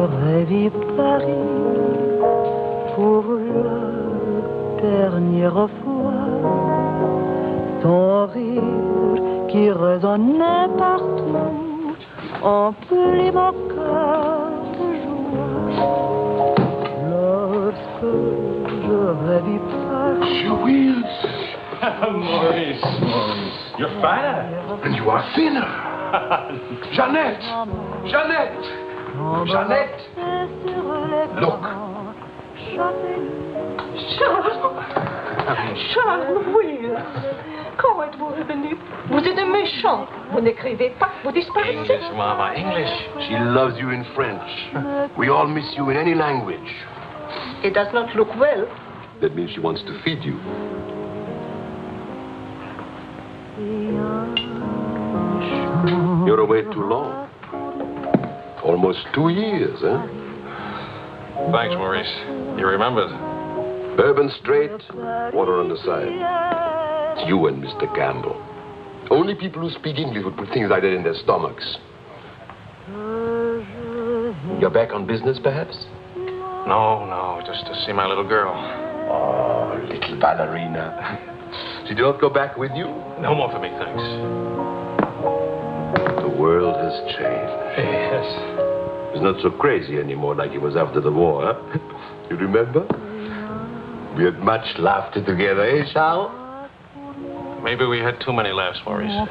revis Paris pour la dernière fois. Ton rire qui résonnait partout emplit mon cœur de joie. Lorsque je revis Paris. Jules! Maurice. You're fatter. And you are thinner. Jeannette! Jeannette! Jeannette! Look. Charles, Will, comment êtes-vous revenu? Vous êtes un méchant. Vous n'écrivez pas, vous disparaissez. English, Mama, English. She loves you in French. We all miss you in any language. It does not look well. That means she wants to feed you. You're away too long. Almost 2 years, huh? Thanks, Maurice. You remembered. Bourbon straight, water on the side. It's you and Mr. Campbell. Only people who speak English would put things like that in their stomachs. You're back on business, perhaps? No, just to see my little girl. Oh, little ballerina. She did not go back with you? No more for me, thanks. The world has changed. Yes. It's not so crazy anymore like it was after the war, huh? You remember? We had much laughter together, eh, Charles? Maybe we had too many laughs, Maurice.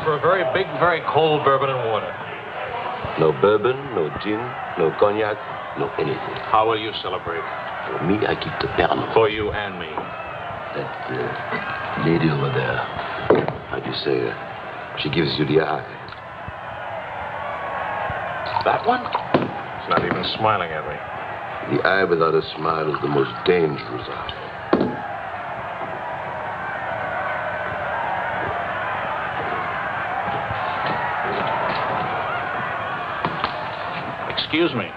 For a very big, very cold bourbon and water. No bourbon, no gin, no cognac, no anything. How will you celebrate? For me, I keep the Pernod. For you and me. That lady over there, how do you say, she gives you the eye. That one? She's not even smiling at me. The eye without a smile is the most dangerous eye. Excuse me.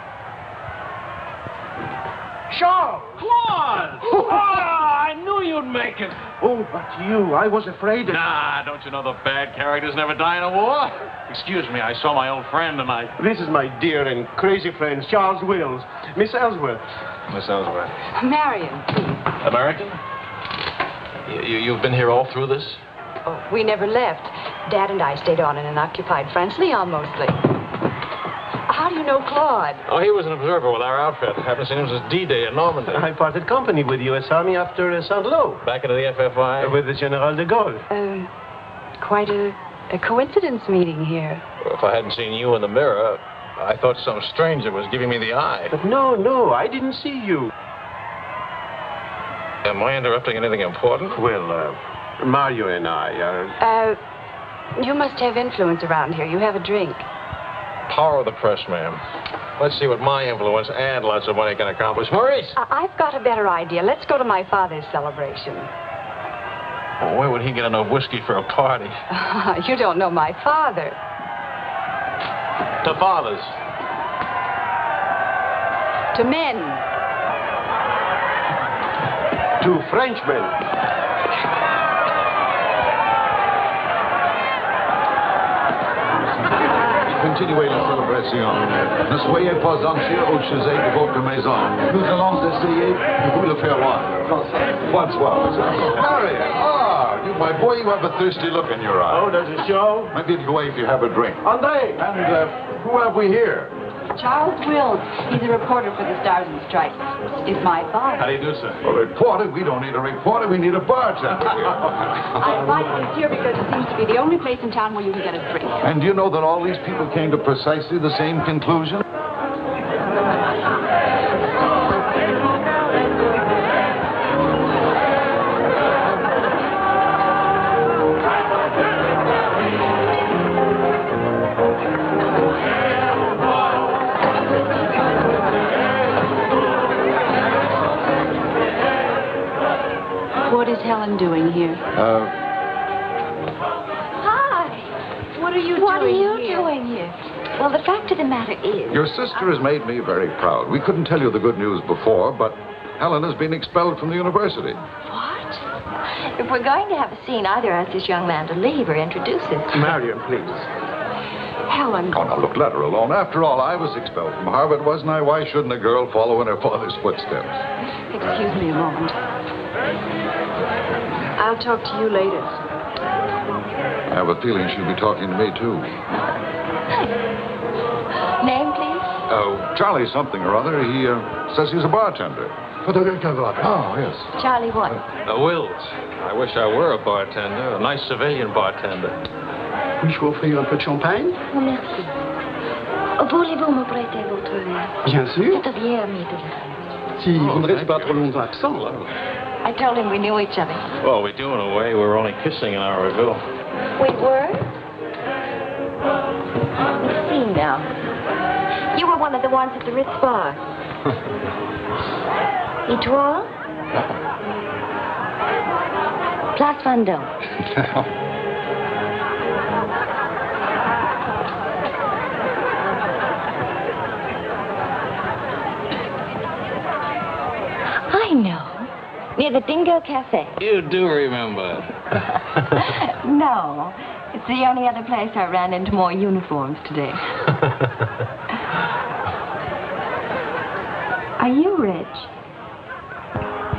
Charles! Claude! Oh, I knew you'd make it. Oh, but you, I was afraid of... Nah, don't you know the bad characters never die in a war? Excuse me, I saw my old friend and I... This is my dear and crazy friend, Charles Wills. Miss Ellsworth. Miss Ellsworth. Marion, please. American? You've been here all through this? Oh, we never left. Dad and I stayed on in an occupied France, Leon mostly. How do you know Claude? Oh, he was an observer with our outfit. Haven't seen him since D-Day in Normandy. I parted company with U.S. Army after Saint-Lô. Back into the FFI? With the General de Gaulle. Quite a coincidence meeting here. Well, if I hadn't seen you in the mirror, I thought some stranger was giving me the eye. But no, I didn't see you. Am I interrupting anything important? Well, Mario and I are... You must have influence around here. You have a drink. Power of the press, ma'am. Let's see what my influence and lots of money can accomplish. Maurice! I've got a better idea. Let's go to my father's celebration. Well, where would he get enough whiskey for a party? You don't know my father. To fathers. To men. To Frenchmen. Continuez la célébration. Ne soyez pas anxieux au sujet de votre maison. Nous allons essayer de vous le faire voir. Bonsoir. Marion, you my boy, you have a thirsty look in your eye. Oh, does it show? Maybe it'll go away if you have a drink. Andre! And who have we here? Charles Wills. He's a reporter for the Stars and Stripes. Is my boss. How do you do, sir? A reporter? We don't need a reporter. We need a bartender here. I invited you here because it seems to be the only place in town where you can get a drink. And do you know that all these people came to precisely the same conclusion? What is Helen doing here? Hi. What are you doing here? Well, the fact of the matter is... Your sister has made me very proud. We couldn't tell you the good news before, but Helen has been expelled from the university. What? If we're going to have a scene, either ask this young man to leave or introduce us. Marion, please. Helen. Oh, now, look, let her alone. After all, I was expelled from Harvard, wasn't I? Why shouldn't a girl follow in her father's footsteps? Excuse me a moment. I'll talk to you later. I have a feeling she'll be talking to me, too. Name, please? Oh, Charlie something or other. He says he's a bartender. Oh, yes. Charlie what? Wills. I wish I were a bartender, a nice civilian bartender. Puis-je vous offrir un peu de champagne? Oh, merci. Voulez-vous me prêter votre verre? Bien sûr. C'est bien, Miguel. Si vous ne restez pas trop longtemps absent. I told him we knew each other. Well, we do in a way. We were only kissing an hour ago. We were? Let's see now. You were one of the ones at the Ritz bar. Étoile? Place Vendôme. I know. Near the Dingo Cafe. You do remember. No. It's the only other place I ran into more uniforms today. Are you rich?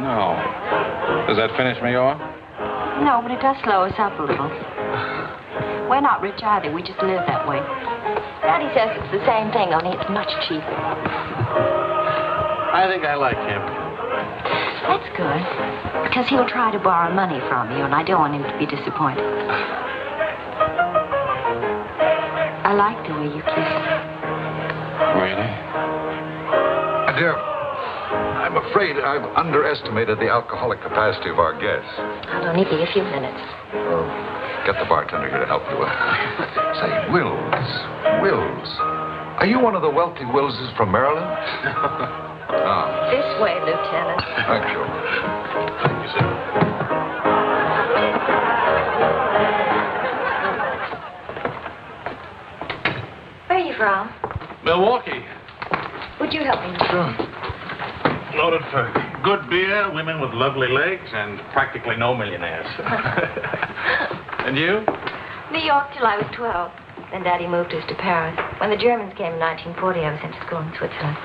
No. Does that finish me off? No, but it does slow us up a little. We're not rich either. We just live that way. Daddy says it's the same thing, only it's much cheaper. I think I like him. That's good. Because he'll try to borrow money from you, and I don't want him to be disappointed. I like the way you kiss him. Really? My dear, I'm afraid I've underestimated the alcoholic capacity of our guests. I'll only be a few minutes. Get the bartender here to help you. Say, Wills. Are you one of the wealthy Willses from Maryland? Ah. This way, Lieutenant. Thank you. Thank you, sir. Where are you from? Milwaukee. Would you help me? Sure. Noted for good beer, women with lovely legs, and practically no millionaires. And you? New York till I was 12. Then Daddy moved us to Paris. When the Germans came in 1940, I was sent to school in Switzerland.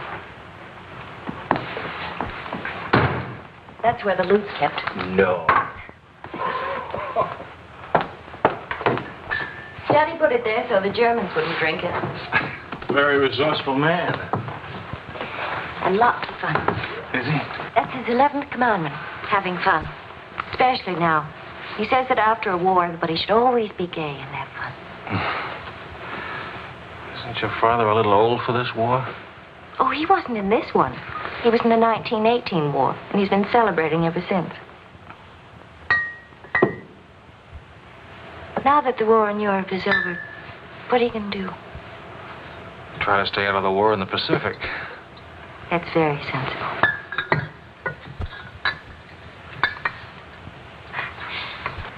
That's where the loot's kept. No. Daddy put it there so the Germans wouldn't drink it. Very resourceful man. And lots of fun. Is he? That's his 11th commandment, having fun. Especially now. He says that after a war, everybody should always be gay and have fun. Isn't your father a little old for this war? Oh, he wasn't in this one. He was in the 1918 war, and he's been celebrating ever since. Now that the war in Europe is over, what are you going to do? Try to stay out of the war in the Pacific. That's very sensible.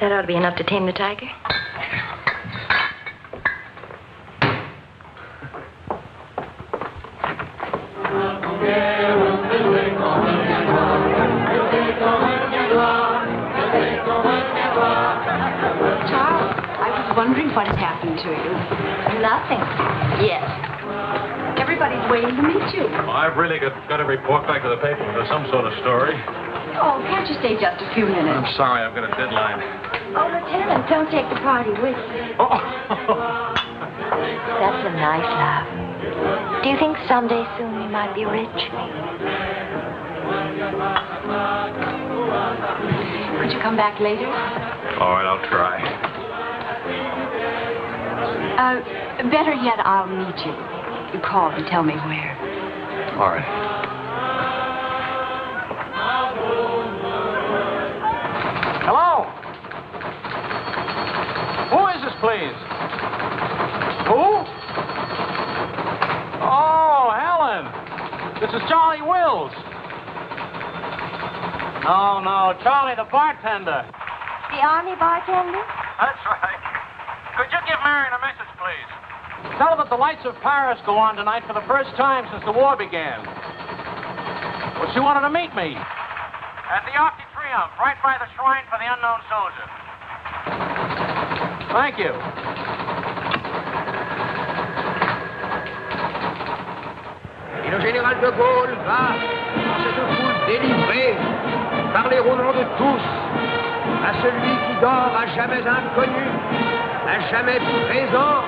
That ought to be enough to tame the tiger. Charles, I was wondering what has happened to you. Nothing. Yes. Everybody's waiting to meet you. Well, I've really got to report back to the paper for some sort of story. Oh, can't you stay just a few minutes? I'm sorry, I've got a deadline. Oh, Lieutenant, don't take the party with you. Oh. That's a nice laugh. Do you think someday soon we might be rich? Could you come back later? All right, I'll try. Better yet, I'll meet you. You call and tell me where. All right. Hello? Who is this, please? Who? Oh, Helen. This is Charlie Wills. No, Charlie, the bartender. The Army bartender? That's right. Could you give Marion a message, please? Tell her that the lights of Paris go on tonight for the first time since the war began. Well, she wanted to meet me. At the Arc de Triomphe, right by the shrine for the unknown soldier. Thank you. Et le général de Gaulle va, dans cette foule délivrée, parler au nom de tous, à celui qui dort à jamais inconnu, à jamais présent,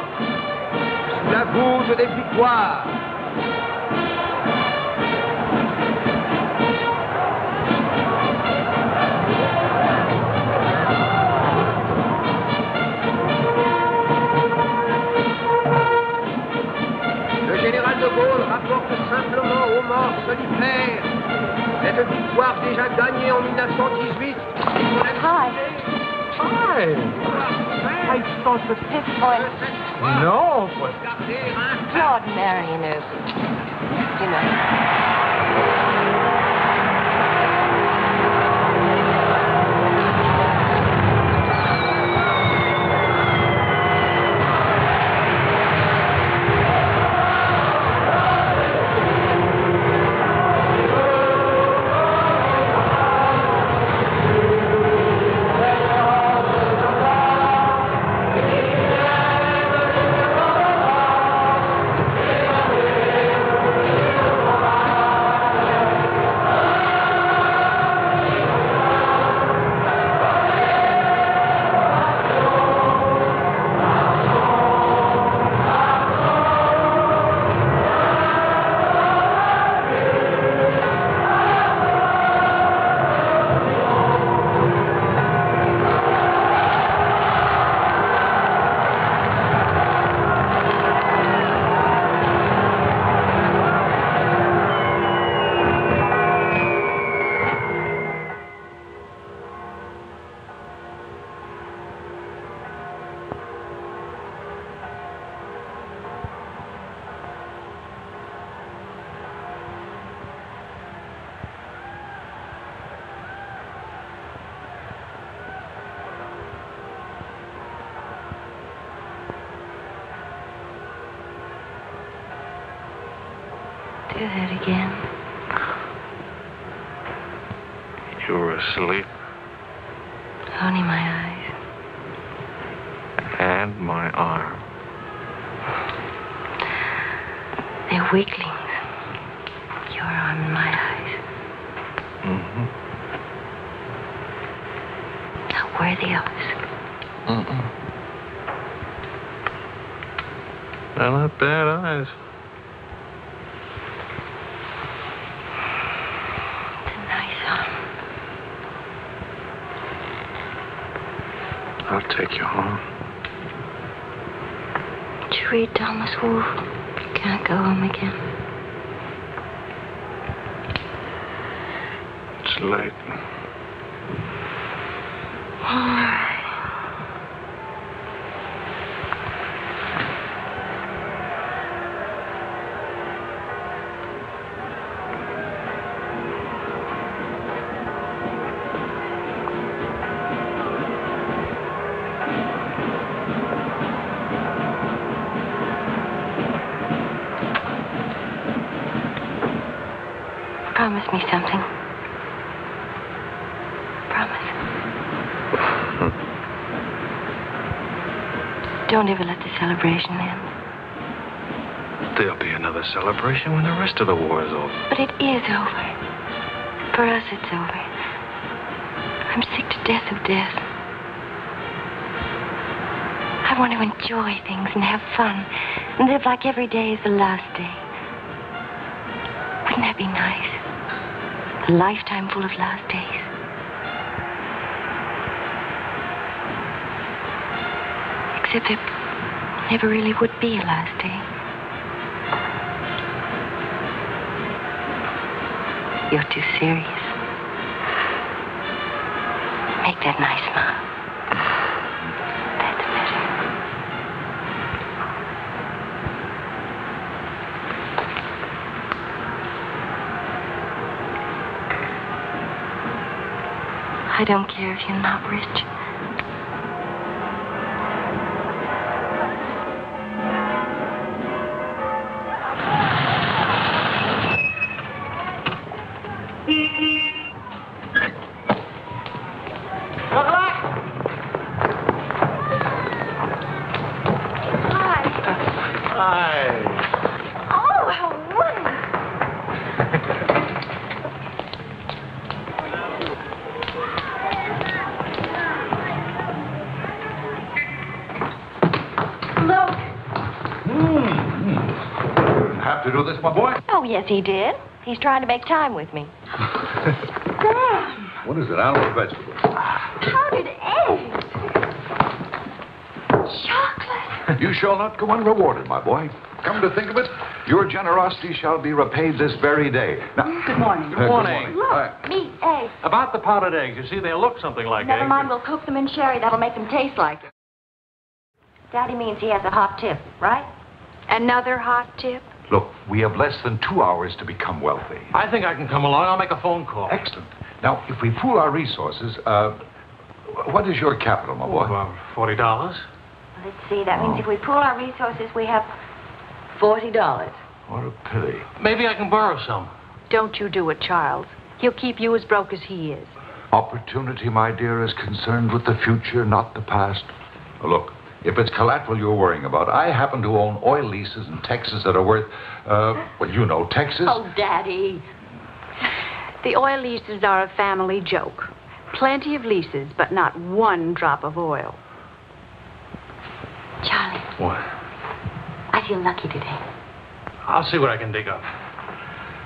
sous la voûte des victoires. Le général de Gaulle rapporte simplement aux morts solitaires cette victoire déjà gagnée en 1918. Hi. Hi. I thought that... No, but... Claude Marion, you know. Do that again. You were asleep. Only my eyes. And my arm. They're weaklings. Your arm and my eyes. Mm-hmm. Not worthy of us. Mm-mm. They're not bad eyes. I'll take you home. Did you read Thomas Wolfe? Can't go home again. It's late. All right. Promise me something. Promise. Don't ever let the celebration end. There'll be another celebration when the rest of the war is over. But it is over. For us, it's over. death of death. I want to enjoy things and have fun and live like every day is the last day. Wouldn't that be nice? A lifetime full of last days. Except there never really would be a last day. You're too serious. Make that nice smile. That's better. I don't care if you're not rich. Oh, yes, he did. He's trying to make time with me. What is it, animal or vegetable? Powdered eggs. Chocolate. You shall not go unrewarded, my boy. Come to think of it, your generosity shall be repaid this very day. Now, Good morning. Good morning. Look, meat, eggs. About the powdered eggs, you see, they look something like Never eggs. mind, we'll cook them in sherry. That'll make them taste like it. Daddy means he has a hot tip, right? Another hot tip? look, we have less than 2 hours to become wealthy. I think I can come along. I'll make a phone call. Excellent. Now, if we pool our resources, what is your capital, my boy? About $40. Let's see. That means if we pool our resources, we have $40. What a pity. Maybe I can borrow some. Don't you do it, Charles. He'll keep you as broke as he is. Opportunity, my dear, is concerned with the future, not the past. Look, if it's collateral you're worrying about, I happen to own oil leases in Texas that are worth, well, you know, Texas. Oh, Daddy. The oil leases are a family joke. Plenty of leases, but not one drop of oil. Charlie. What? I feel lucky today. I'll see what I can dig up.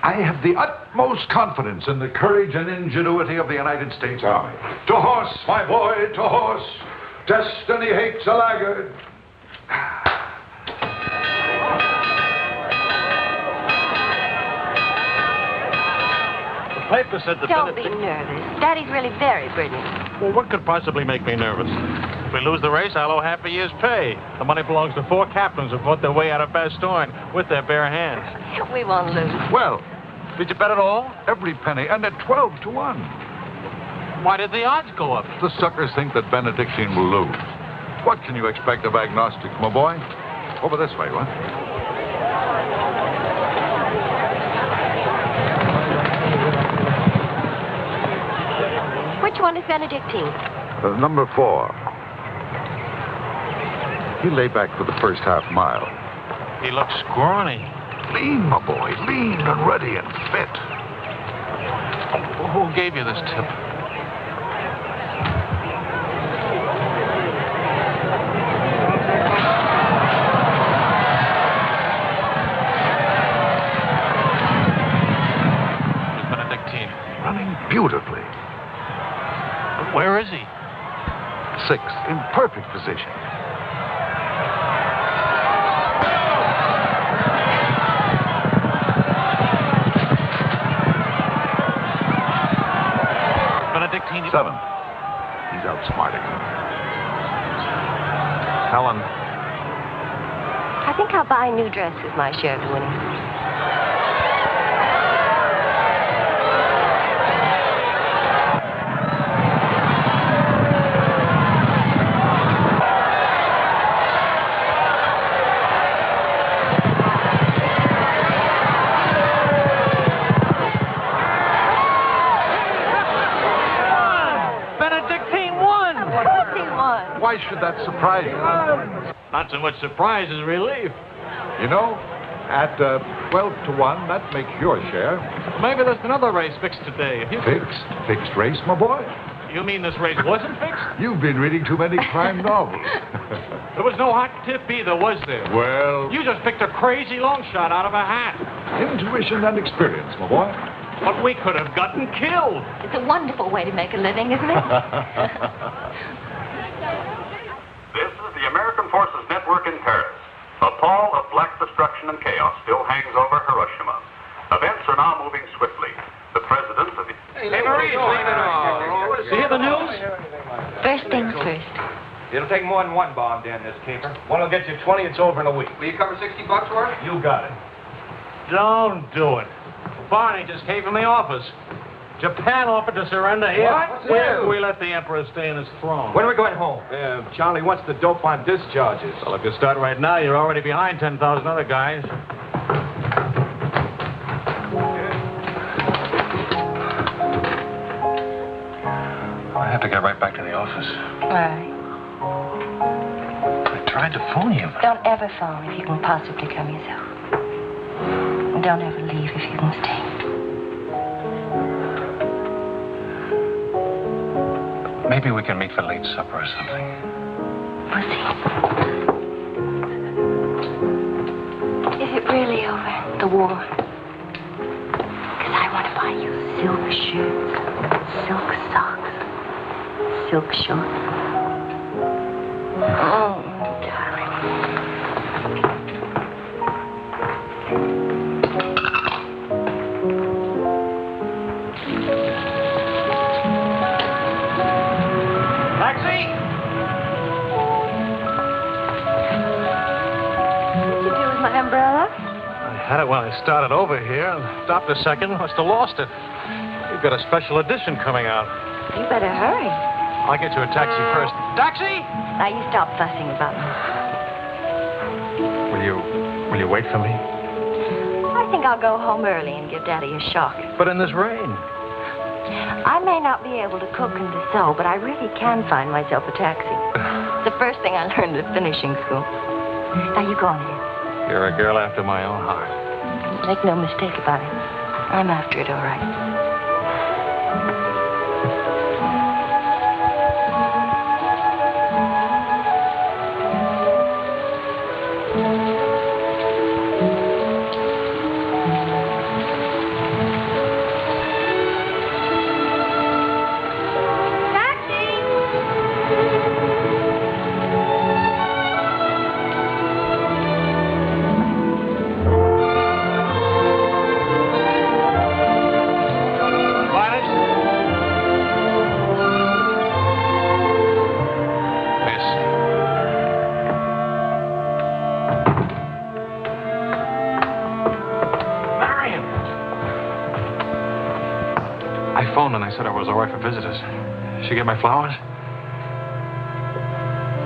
I have the utmost confidence in the courage and ingenuity of the United States Army. To horse, my boy, to horse. Destiny hates a laggard. The paper said the Don't be nervous. Daddy's really very brilliant. Well, what could possibly make me nervous? If we lose the race, I'll owe half a year's pay. The money belongs to 4 captains who fought their way out of Bastogne with their bare hands. We won't lose. Well, Did you bet it all? every penny, and at 12 to 1. Why did the odds go up? The suckers think that Benedictine will lose. What can you expect of agnostics, my boy? Over this way, what? Which one is Benedictine? Number 4. He lay back for the first half mile. He looks scrawny. Lean, my boy, lean and ready and fit. Who gave you this tip? Benedictine. Running beautifully. Where is he? 6th, in perfect position. Benedictine. 7th. He's outsmarting him. Helen. I think I'll buy a new dress with my share of the winnings. Why should that surprise you? Not so much surprise as relief. You know, at 12 to 1, that makes your share. Maybe there's another race fixed today. If you Fixed race, my boy. You mean this race wasn't fixed? You've been reading too many crime novels. There was no hot tip either, was there? Well, You just picked a crazy long shot out of a hat. intuition and experience, my boy. But we could have gotten killed. It's a wonderful way to make a living, isn't it? This is the American Forces Network in Paris. A pall of black destruction and chaos still hangs over Hiroshima. Events are now moving swiftly. The president of the... Hey, Marie's leaving all. You hear the news? First things first. It'll take more than one bomb down this caper. One will get you 20, it's over in a week. Will you cover $60 for it? You got it. Don't do it. Barney just came from the office. Japan offered to surrender here. What? We let the emperor stay in his throne. When are we going home? Charlie wants the dope on discharges. Well, if you start right now, you're already behind 10,000 other guys. I have to get right back to the office. Why? I tried to phone you. Don't ever phone if you can possibly come yourself. And don't ever leave if you can stay. Maybe we can meet for late supper or something. Pussy. Is it really over, the war? Because I want to buy you silk shirts, silk socks, silk shorts. Oh, darling. Taxi! What'd you do with my umbrella? I had it when I started over here and stopped a second. Must have lost it. You've got a special edition coming out. You better hurry. I'll get you a taxi first. Taxi! Now you stop fussing about me. Will you wait for me? I think I'll go home early and give Daddy a shock. But in this rain. I may not be able to cook and to sew, but I really can find myself a taxi. It's the first thing I learned at finishing school. Now you go on ahead. You're a girl after my own heart. Make no mistake about it. I'm after it all right. And I said I was all right for visitors. She get my flowers?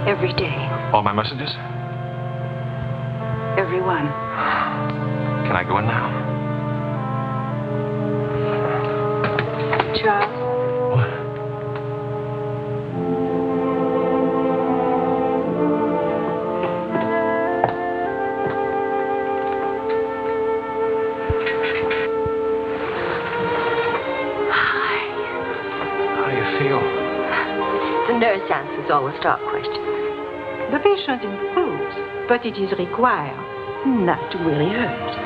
Every day. All my messages? Every one. Can I go in now? Charles? What? The nurse answers all the stock questions. The patient improves, but it is required not to really hurt.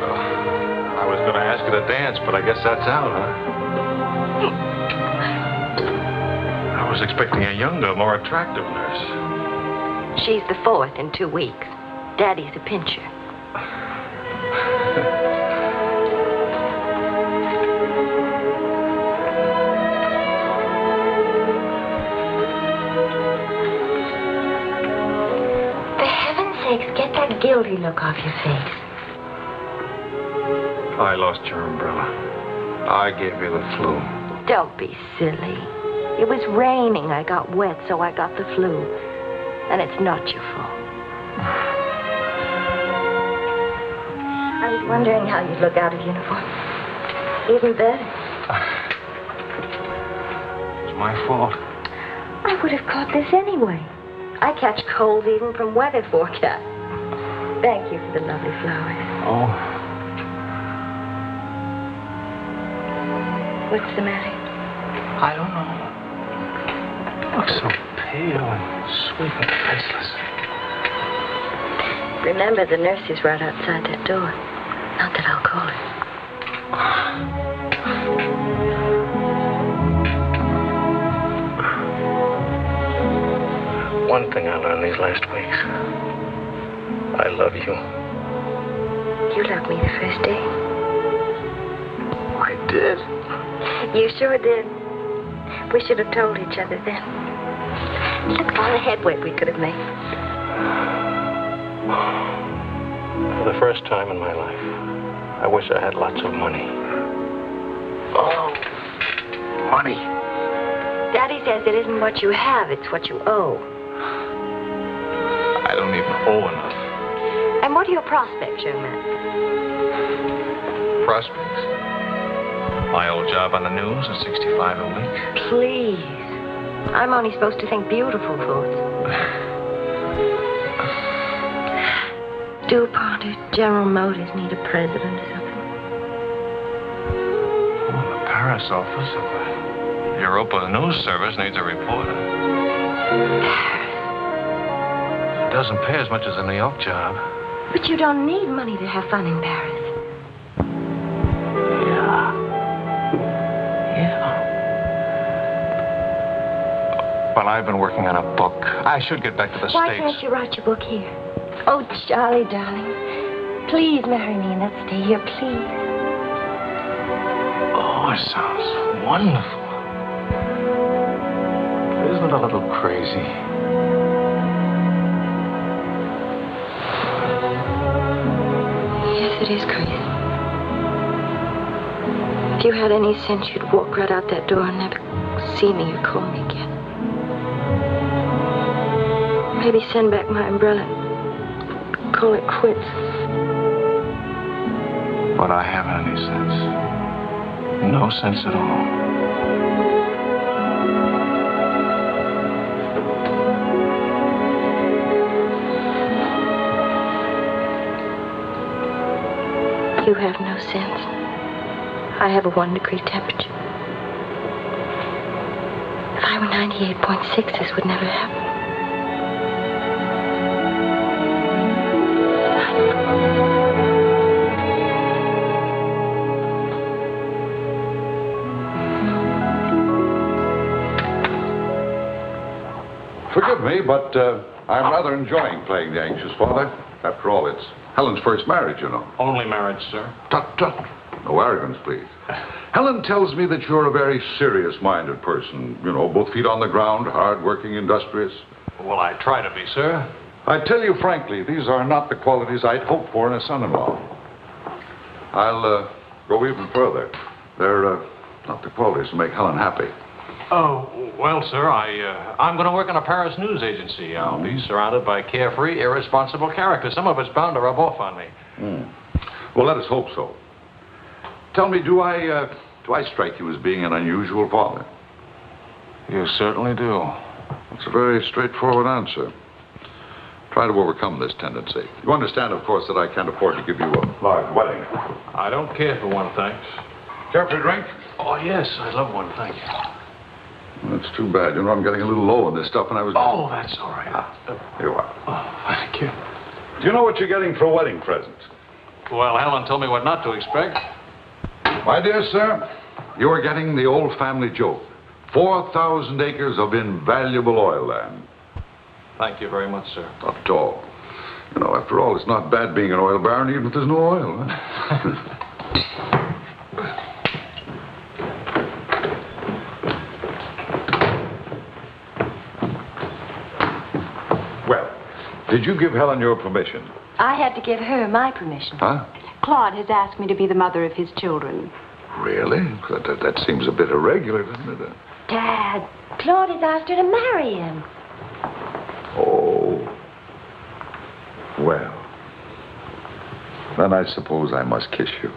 I was going to ask her to dance, but I guess that's out, huh? I was expecting a younger, more attractive nurse. She's the fourth in 2 weeks. Daddy's a pincher. Get that guilty look off your face. I lost your umbrella. I gave you the flu. Don't be silly. It was raining. I got wet, so I got the flu. And it's not your fault. I was wondering how you'd look out of uniform. Even better. It's my fault. I would have caught this anyway. I catch colds even from weather forecast. Thank you for the lovely flowers. Oh. What's the matter? I don't know. look so pale and sweet and faceless. Remember, the nurse is right outside that door. Not that I'll call her. One thing I learned these last weeks. I love you. You loved me the first day. I did. You sure did. We should have told each other then. Look at all the headway we could have made. For the first time in my life, I wish I had lots of money. Oh, money. Daddy says it isn't what you have, it's what you owe. I don't even owe enough. And what are your prospects, young man? Prospects? My old job on the news at $65 a week. Please. I'm only supposed to think beautiful thoughts. DuPont or General Motors need a president or something. Oh, the Paris office of the Europa News Service needs a reporter. It doesn't pay as much as a New York job. But you don't need money to have fun in Paris. Well, I've been working on a book. I should get back to the Why States. can't you write your book here? Oh, Charlie, darling. Please marry me and let's stay here, please. Oh, it sounds wonderful. Isn't it a little crazy? Yes, it is crazy. If you had any sense, you'd walk right out that door and never see me or call me again. Maybe send back my umbrella and call it quits. But I haven't any sense. No sense at all. You have no sense. I have a 1-degree temperature. If I were 98.6, this would never happen. Forgive me, but I'm rather enjoying playing the anxious father. After all, it's Helen's first marriage, you know. Only marriage, sir. Tut, tut. No arrogance, please. Helen tells me that you're a very serious-minded person. You know, both feet on the ground, hard-working, industrious. Well, I try to be, sir. I tell you frankly, these are not the qualities I'd hoped for in a son-in-law. I'll go even further. They're not the qualities to make Helen happy. Oh, well, sir, I'm going to work in a Paris news agency. I'll be surrounded by carefree, irresponsible characters. Some of it's bound to rub off on me. Well, let us hope so. Tell me, do I strike you as being an unusual father? You certainly do. It's a very straightforward answer. Try to overcome this tendency. You understand, of course, that I can't afford to give you a large wedding. I don't care for one, thanks. Care for a drink? Oh, yes, I love one, thank you. Well, that's too bad. You know, I'm getting a little low on this stuff, and I was... Oh, that's all right. Here you are. Oh, thank you. Do you know what you're getting for a wedding present? Well, Helen told me what not to expect. My dear sir, you are getting the old family joke. 4,000 acres of invaluable oil land. Thank you very much, sir. Not at all. You know, after all, it's not bad being an oil baron, even if there's no oil. Huh? Well, did you give Helen your permission? I had to give her my permission. Huh? Claude has asked me to be the mother of his children. Really? That seems a bit irregular, doesn't it? Dad, Claude has asked her to marry him. Oh. Well. Then I suppose I must kiss you.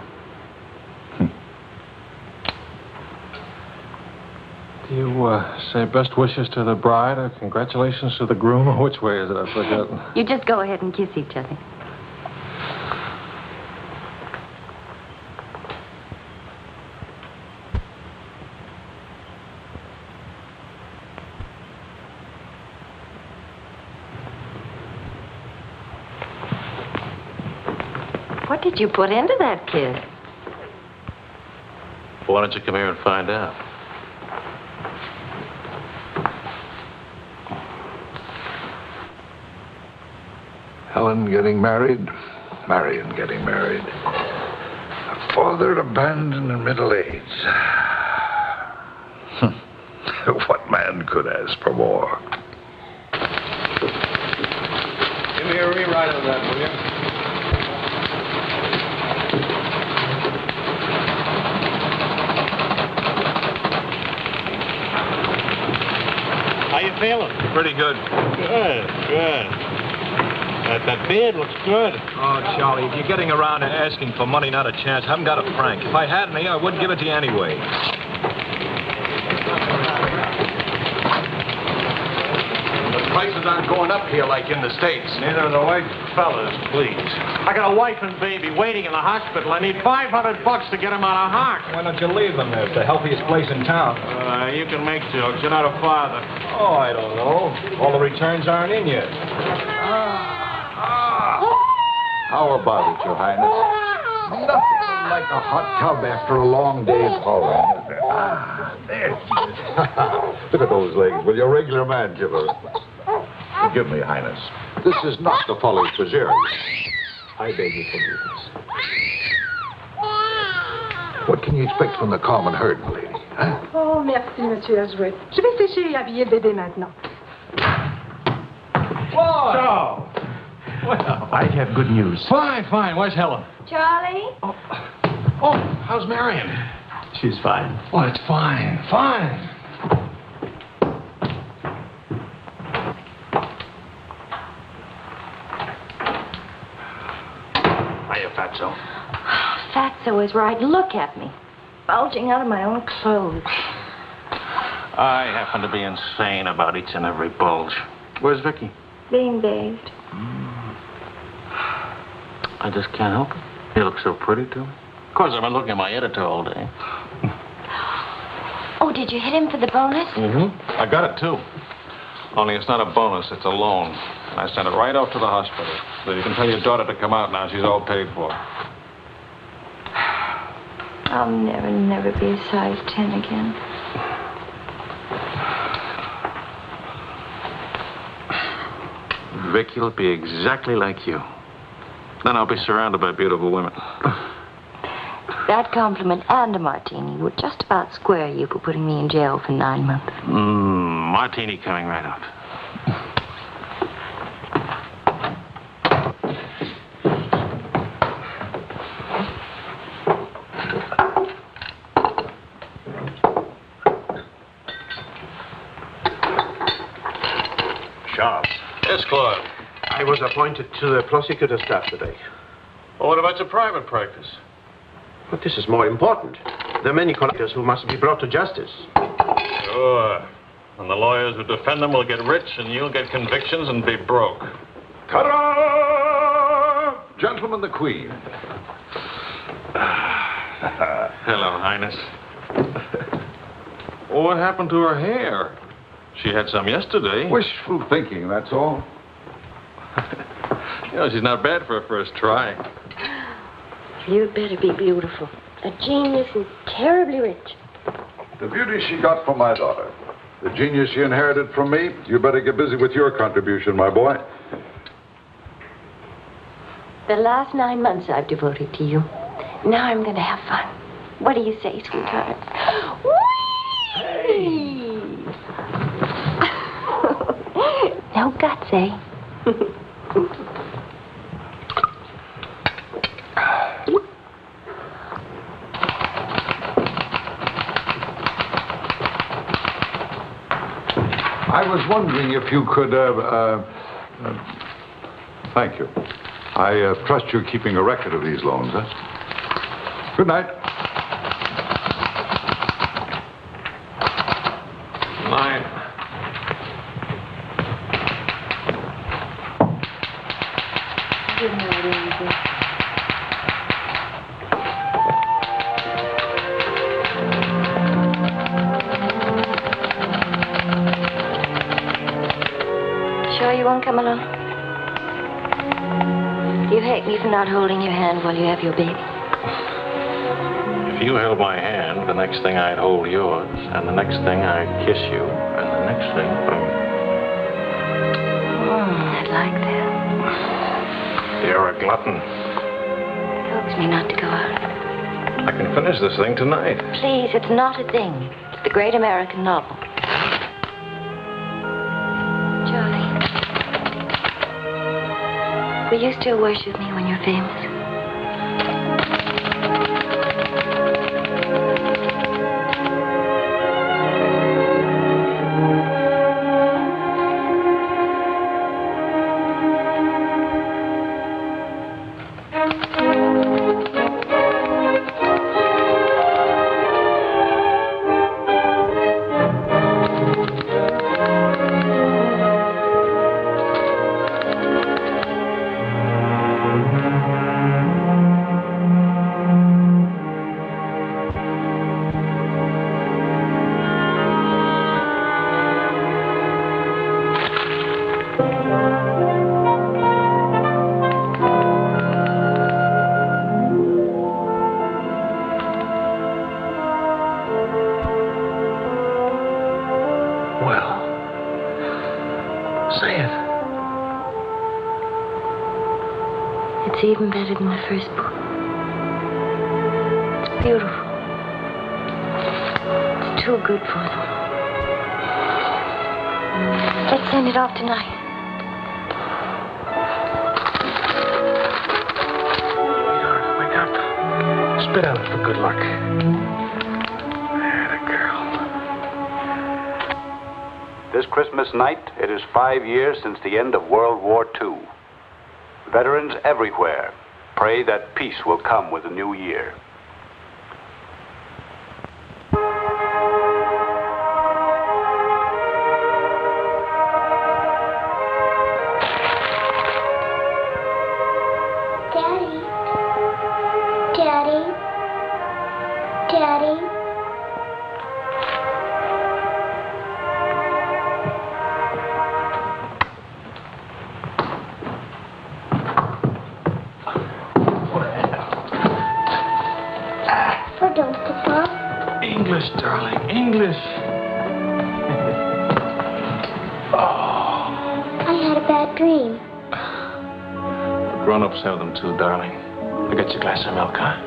Do you say best wishes to the bride or congratulations to the groom? Or which way is it? I've forgotten. You just go ahead and kiss each other. What did you put into that kid? Why don't you come here and find out? Helen getting married, Marion getting married. A father abandoned in middle age. What man could ask for more? Give me a rewrite of that, will you? How you feeling? Pretty good. Good. That beard looks good. Oh, Charlie, if you're getting around to asking for money, not a chance. I haven't got a franc. If I had any, I wouldn't give it to you anyway. The prices aren't going up here like in the States. Neither are the white fellas, please. I got a wife and baby waiting in the hospital. I need $500 to get them out of Hawk. Why don't you leave them there? It's the healthiest place in town. You can make jokes. You're not a father. Oh, I don't know. All the returns aren't in yet. How about it, Your Highness? Nothing like a hot tub after a long day's hauling, is there? There she is. Look at those legs. Will your regular man give her? Forgive me, Highness. This is not the folly Fitzgerald. I beg your forgiveness. What can you expect from the common herd, lady? Huh? Oh, merci, Monsieur Ajouet. Je vais sécher et habiller le bébé maintenant. Whoa! Well, I have good news. Fine. Where's Helen? Charlie? Oh, how's Marion? She's fine. Oh, it's fine. Hiya, Fatso. Fatso is right. Look at me. Bulging out of my own clothes. I happen to be insane about each and every bulge. Where's Vicky? Being bathed. I just can't help it. You look so pretty, too. Of course, I've been looking at my editor all day. Oh, did you hit him for the bonus? I got it, too. Only it's not a bonus, it's a loan. And I sent it right out to the hospital. So you can tell your daughter to come out now. She's all paid for. I'll never be a size 10 again. Vicky will be exactly like you. Then I'll be surrounded by beautiful women. That compliment and a martini would just about square you for putting me in jail for 9 months. Martini coming right up. Charles. Yes, Claude. I was appointed to the prosecutor's staff today. Well, what about your private practice? But this is more important. There are many collectors who must be brought to justice. Sure. And the lawyers who defend them will get rich, and you'll get convictions and be broke. Ta-da! Gentlemen, the Queen. Hello, Highness. What happened to her hair? She had some yesterday. Wishful thinking, that's all. You know, she's not bad for a first try. You'd better be beautiful. A genius and terribly rich. The beauty she got from my daughter. The genius she inherited from me. You better get busy with your contribution, my boy. The last 9 months I've devoted to you. Now I'm going to have fun. What do you say, sweetheart? Whee! No guts, eh? I was wondering if you could, thank you. I trust you're keeping a record of these loans, huh? Good night. Night. Good night, Eva. Sure you won't come along? You hate me sorry for not holding your hand while you have your baby. If you held my hand, the next thing I'd hold yours, and the next thing I'd kiss you, and the next thing... I'd like that. You're a glutton. It helps me not to go out. I can finish this thing tonight. Please, it's not a thing. It's the great American novel. Charlie, will you still worship me when you're famous? It's even better than the first book. It's beautiful. It's too good for them. Let's send it off tonight. Sweetheart, wake up. Spit out it for good luck. There, the girl. This Christmas night, it is 5 years since the end of World War II. Veterans everywhere pray that peace will come with the new year. Daddy. Daddy. Daddy. English, darling, English. I had a bad dream. The grown-ups have them too, darling. I'll get you a glass of milk, huh?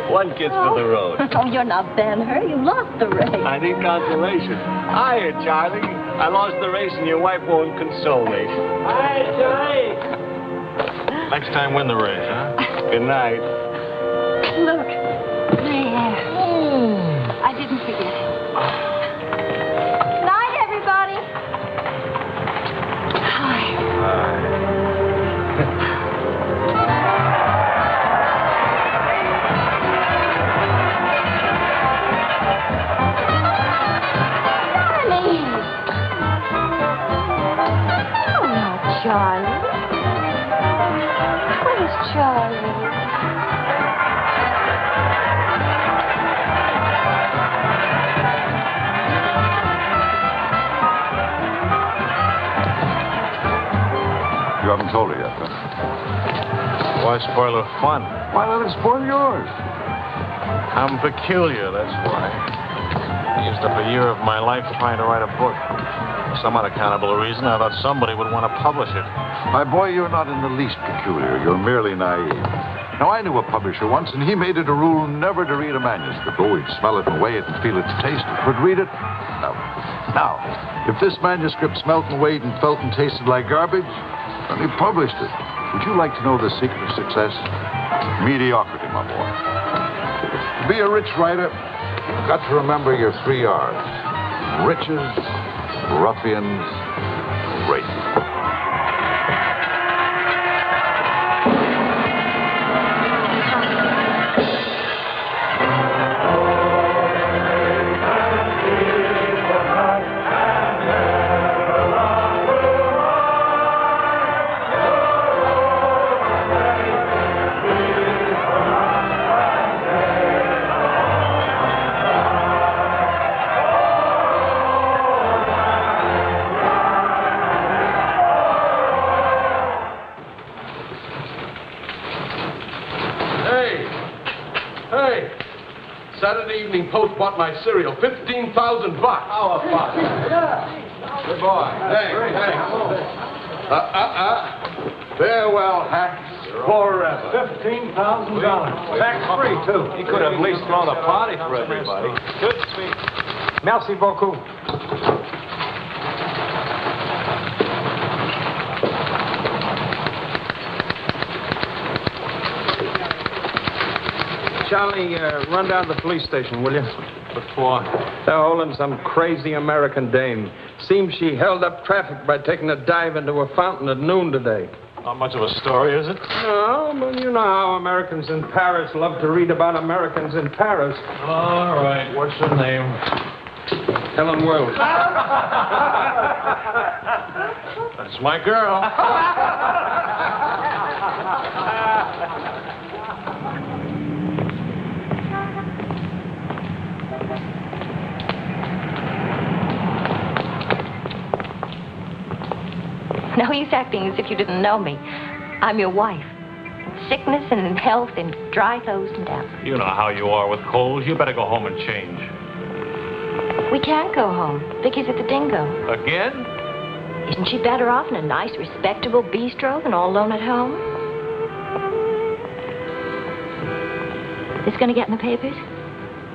One kiss for the road. Oh, you're not Ben-Hur. You lost the race. I need consolation. Hiya, Charlie. I lost the race and your wife won't console me. Hi, Charlie. Next time, win the race, huh? Good night. Look. There. I didn't forget it. Good night, everybody. Hi. Charlie? Where's Charlie? You haven't told her yet, huh? Why spoil her fun? Why let it spoil yours? I'm peculiar, that's why. I used up a year of my life trying to write a book. For some unaccountable reason, I thought somebody would want to publish it. My boy, you're not in the least peculiar. You're merely naive. Now, I knew a publisher once, and he made it a rule never to read a manuscript. Oh, he'd smell it and weigh it and feel it and taste it. But read it? No. Now, if this manuscript smelt and weighed and felt and tasted like garbage, then he published it. Would you like to know the secret of success? Mediocrity, my boy. be a rich writer, you've got to remember your 3 R's. Riches, ruffians, rape. Saturday Evening Post bought my cereal. $15,000. How about it? Good boy. Hey. Farewell, hacks. Forever. $15,000. Tax-free, too. He could have at least thrown a party for everybody. Good speech. Merci beaucoup. Charlie, run down to the police station, will you? What for? They're holding some crazy American dame. Seems she held up traffic by taking a dive into a fountain at noon today. Not much of a story, is it? No, but you know how Americans in Paris love to read about Americans in Paris. All right. What's her name? Helen Wells. That's my girl. No use acting as if you didn't know me. I'm your wife. In sickness and in health, in dry clothes and damp. You know how you are with colds. You better go home and change. We can't go home. Vicky's at the Dingo. Again? Isn't she better off in a nice, respectable bistro than all alone at home? This gonna get in the papers?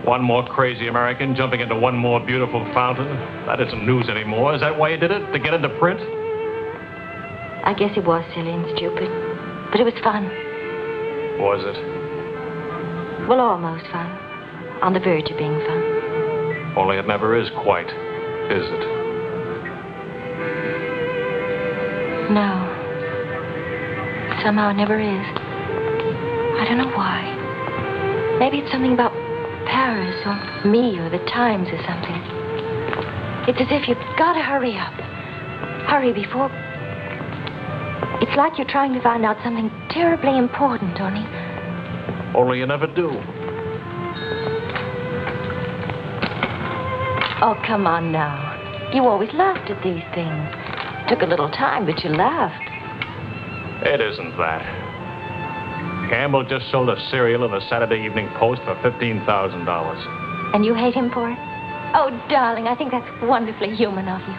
One more crazy American jumping into one more beautiful fountain. That isn't news anymore. Is that why you did it? To get into print? I guess it was silly and stupid. But it was fun. Was it? Well, almost fun. On the verge of being fun. Only it never is quite, is it? No. Somehow it never is. I don't know why. Maybe it's something about Paris or me or the Times or something. It's as if you've got to hurry up. Hurry before... It's like you're trying to find out something terribly important, Tony. Only you never do. Oh, come on now. You always laughed at these things. Took a little time, but you laughed. It isn't that. Campbell just sold a cereal in the Saturday Evening Post for $15,000. And you hate him for it? Oh, darling, I think that's wonderfully human of you.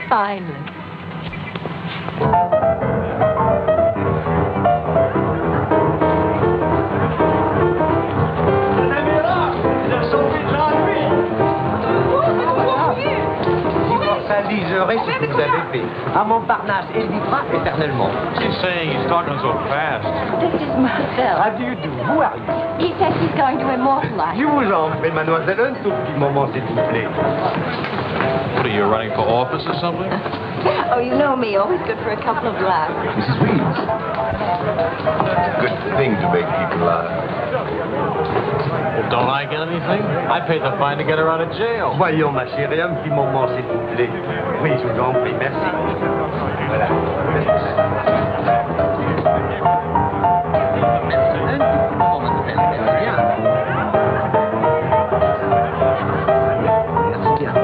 Finally. Immortaliserai ce que vous avez fait. À Montparnasse, et vivra éternellement. She's saying he's talking so fast. This is Marcel. How do you do? Who are you? He says he's going to immortalize. Je vous en prie, mademoiselle, un tout petit moment, s'il vous plaît. What are you, running for office or something? Oh, you know me, always good for a couple of laughs. Mrs. Reed. It's a good thing to make people laugh. Well, don't I get anything? I paid the fine to get her out of jail. Voyons, ma chérie, un petit moment, s'il vous plaît. Oui, je vous en prie, merci. Voilà. Un petit moment, mademoiselle. Merci bien. Merci bien.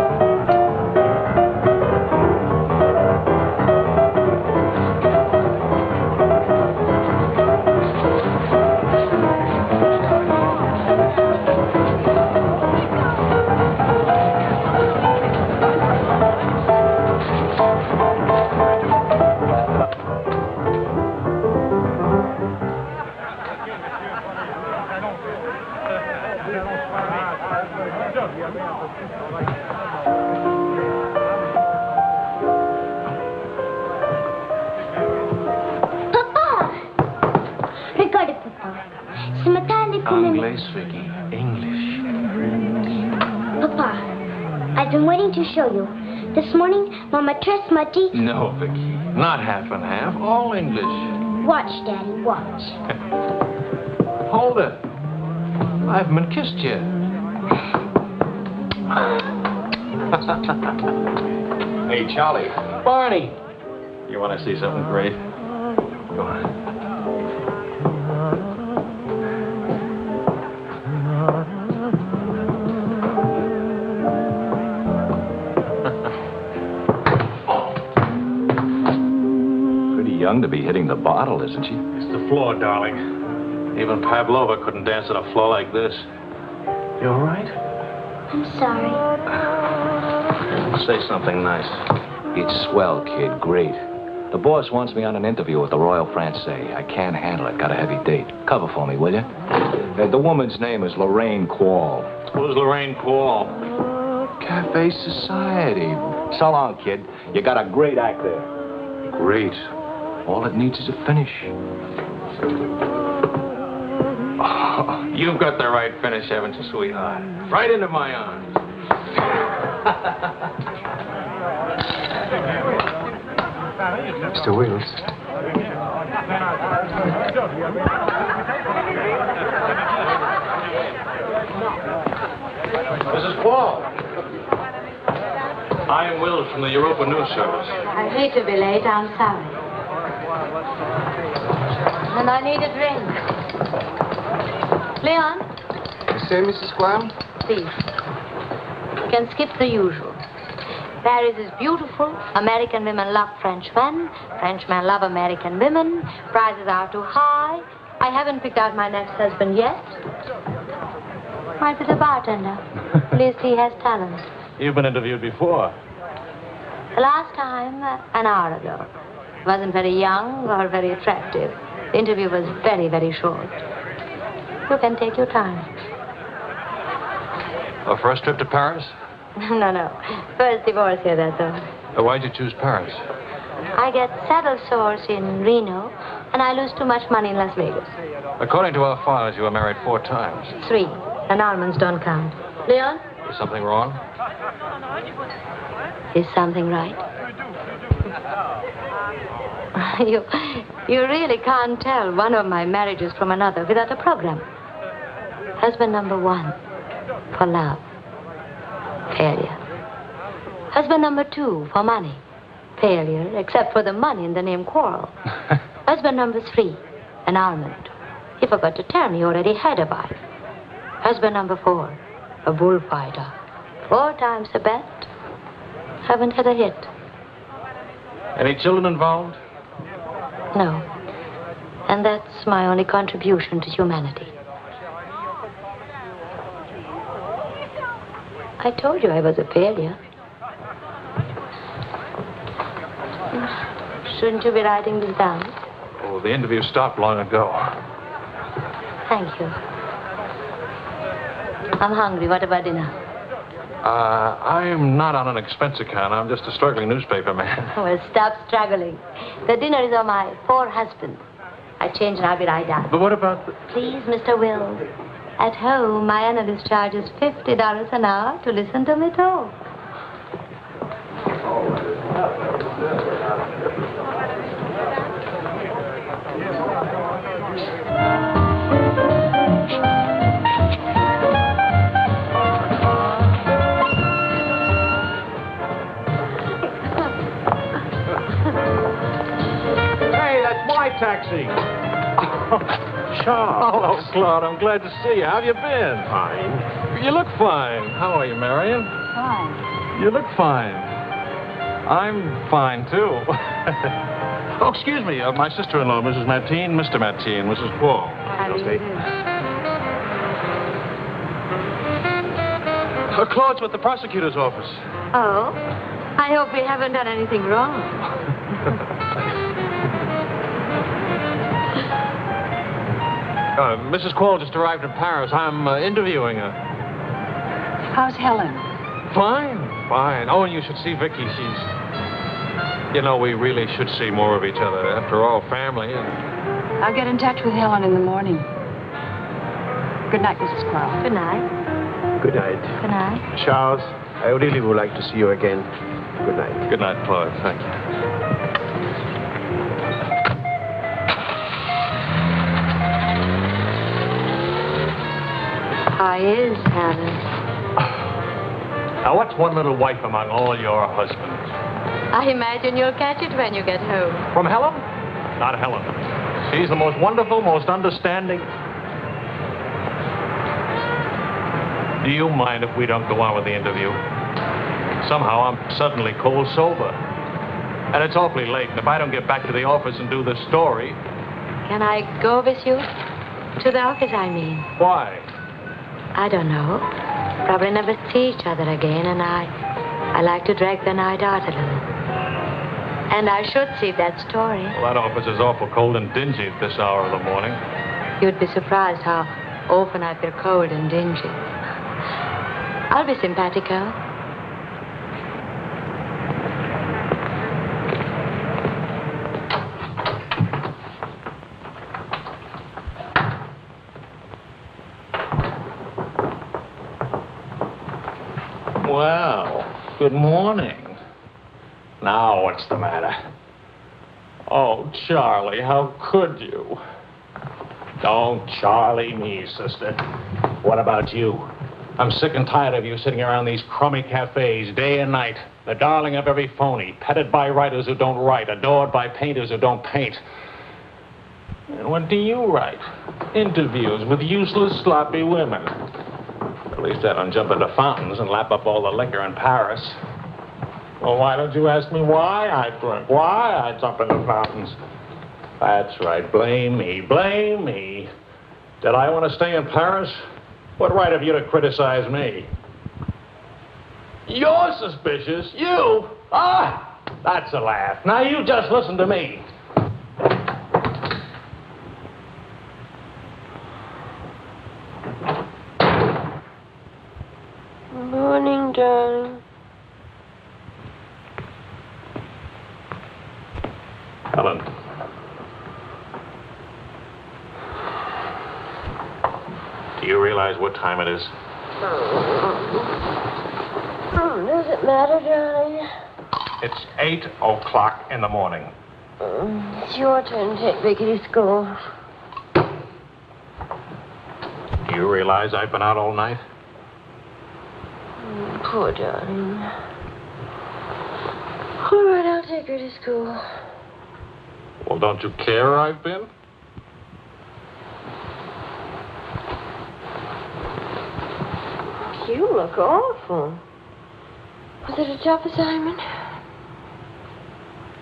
English, Vicky. English. Papa, I've been waiting to show you. This morning, Mama dressed my teeth. No, Vicky. Not half and half. All English. Watch, Daddy, watch. Hold it. I haven't been kissed yet. Hey, Charlie. Barney. You want to see something great? Go on. Pretty young to be hitting the bottle, isn't she? It's the floor, darling. Even Pavlova couldn't dance on a floor like this. You all right? I'm sorry. Say something nice. It's swell, kid. Great. The boss wants me on an interview with the Royal Francais. I can't handle it. Got a heavy date. Cover for me, will you? The woman's name is Lorraine Quall. Who's Lorraine Quall? Cafe Society. So long, kid. You got a great act there. Great. All it needs is a finish. Oh, you've got the right finish, haven't you, sweetheart? Right into my arms. Mr. Wills. Mrs. Quall. I'm Wills from the Europa News Service. I hate to be late. I'm sorry. And I need a drink. Leon? You say, Mrs. Quam? Please. You can skip the usual. Paris is beautiful. American women love Frenchmen. Frenchmen love American women. Prices are too high. I haven't picked out my next husband yet. Might be the bartender. At least he has talent. You've been interviewed before. The last time, an hour ago. Wasn't very young or very attractive. The interview was very, very short. You can take your time. A first trip to Paris? No. First divorce here, that's all. Why'd you choose Paris? I get saddle sores in Reno, and I lose too much money in Las Vegas. According to our files, you were married 4 times. 3. And almonds don't count. Leon? Is something wrong? Is something right? You really can't tell one of my marriages from another without a program. Husband number 1, for love. Failure. Husband number 2, for money. Failure, except for the money in the name Quarrel. Husband number 3, an almond. He forgot to tell me he already had a wife. Husband number 4, a bullfighter. 4 times the bet. Haven't had a hit. Any children involved? No. And that's my only contribution to humanity. I told you I was a failure. Shouldn't you be writing this down? Oh, the interview stopped long ago. Thank you. I'm hungry. What about dinner? I'm not on an expense account. I'm just a struggling newspaper man. Well, stop struggling. The dinner is on my 4 husbands. I change and I'll be right down. But what about the... Please, Mr. Wills. At home, my analyst charges $50 an hour to listen to me talk. Hey, that's my taxi. Charles. Hello, Claude. I'm glad to see you. How have you been? Fine. You look fine. How are you, Marion? Fine. You look fine. I'm fine, too. Oh, excuse me. My sister-in-law, Mrs. Mateen, Mr. Mateen, Mrs. Quall. Claude's with the prosecutor's office. Oh? I hope we haven't done anything wrong. Mrs. Quall just arrived in Paris. I'm interviewing her. How's Helen? Fine. Oh, and you should see Vicky. She's... You know, we really should see more of each other. After all, family. And... I'll get in touch with Helen in the morning. Good night, Mrs. Crowe. Good night. Good night. Good night. Charles, I really would like to see you again. Good night. Good night, Claude. Thank you. I is, Helen. Now, what's one little wife among all your husbands? I imagine you'll catch it when you get home. From Helen? Not Helen. She's the most wonderful, most understanding. Do you mind if we don't go on with the interview? Somehow I'm suddenly cold sober. And it's awfully late, and if I don't get back to the office and do the story... Can I go with you? To the office, I mean. Why? I don't know. Probably never see each other again, and I like to drag the night out a little. And I should see that story. Well, that office is awful cold and dingy at this hour of the morning. You'd be surprised how often I feel cold and dingy. I'll be simpatico. Well, good morning. Now, what's the matter? Oh, Charlie, how could you? Don't Charlie me, sister. What about you? I'm sick and tired of you sitting around these crummy cafes day and night, the darling of every phony, petted by writers who don't write, adored by painters who don't paint. And what do you write? Interviews with useless, sloppy women. At least I don't jump into fountains and lap up all the liquor in Paris. Well, why don't you ask me why I drink? Why I jump into fountains? That's right. Blame me. Blame me. Did I want to stay in Paris? What right have you to criticize me? You're suspicious. You? Ah, that's a laugh. Now you just listen to me. Morning, darling. Helen. Do you realize what time it is? Does it matter, darling? It's 8 o'clock in the morning. It's your turn to take Vicky to school. Do you realize I've been out all night? Poor darling. All right, I'll take her to school. Well, don't you care where I've been? You look awful. Was it a tough assignment?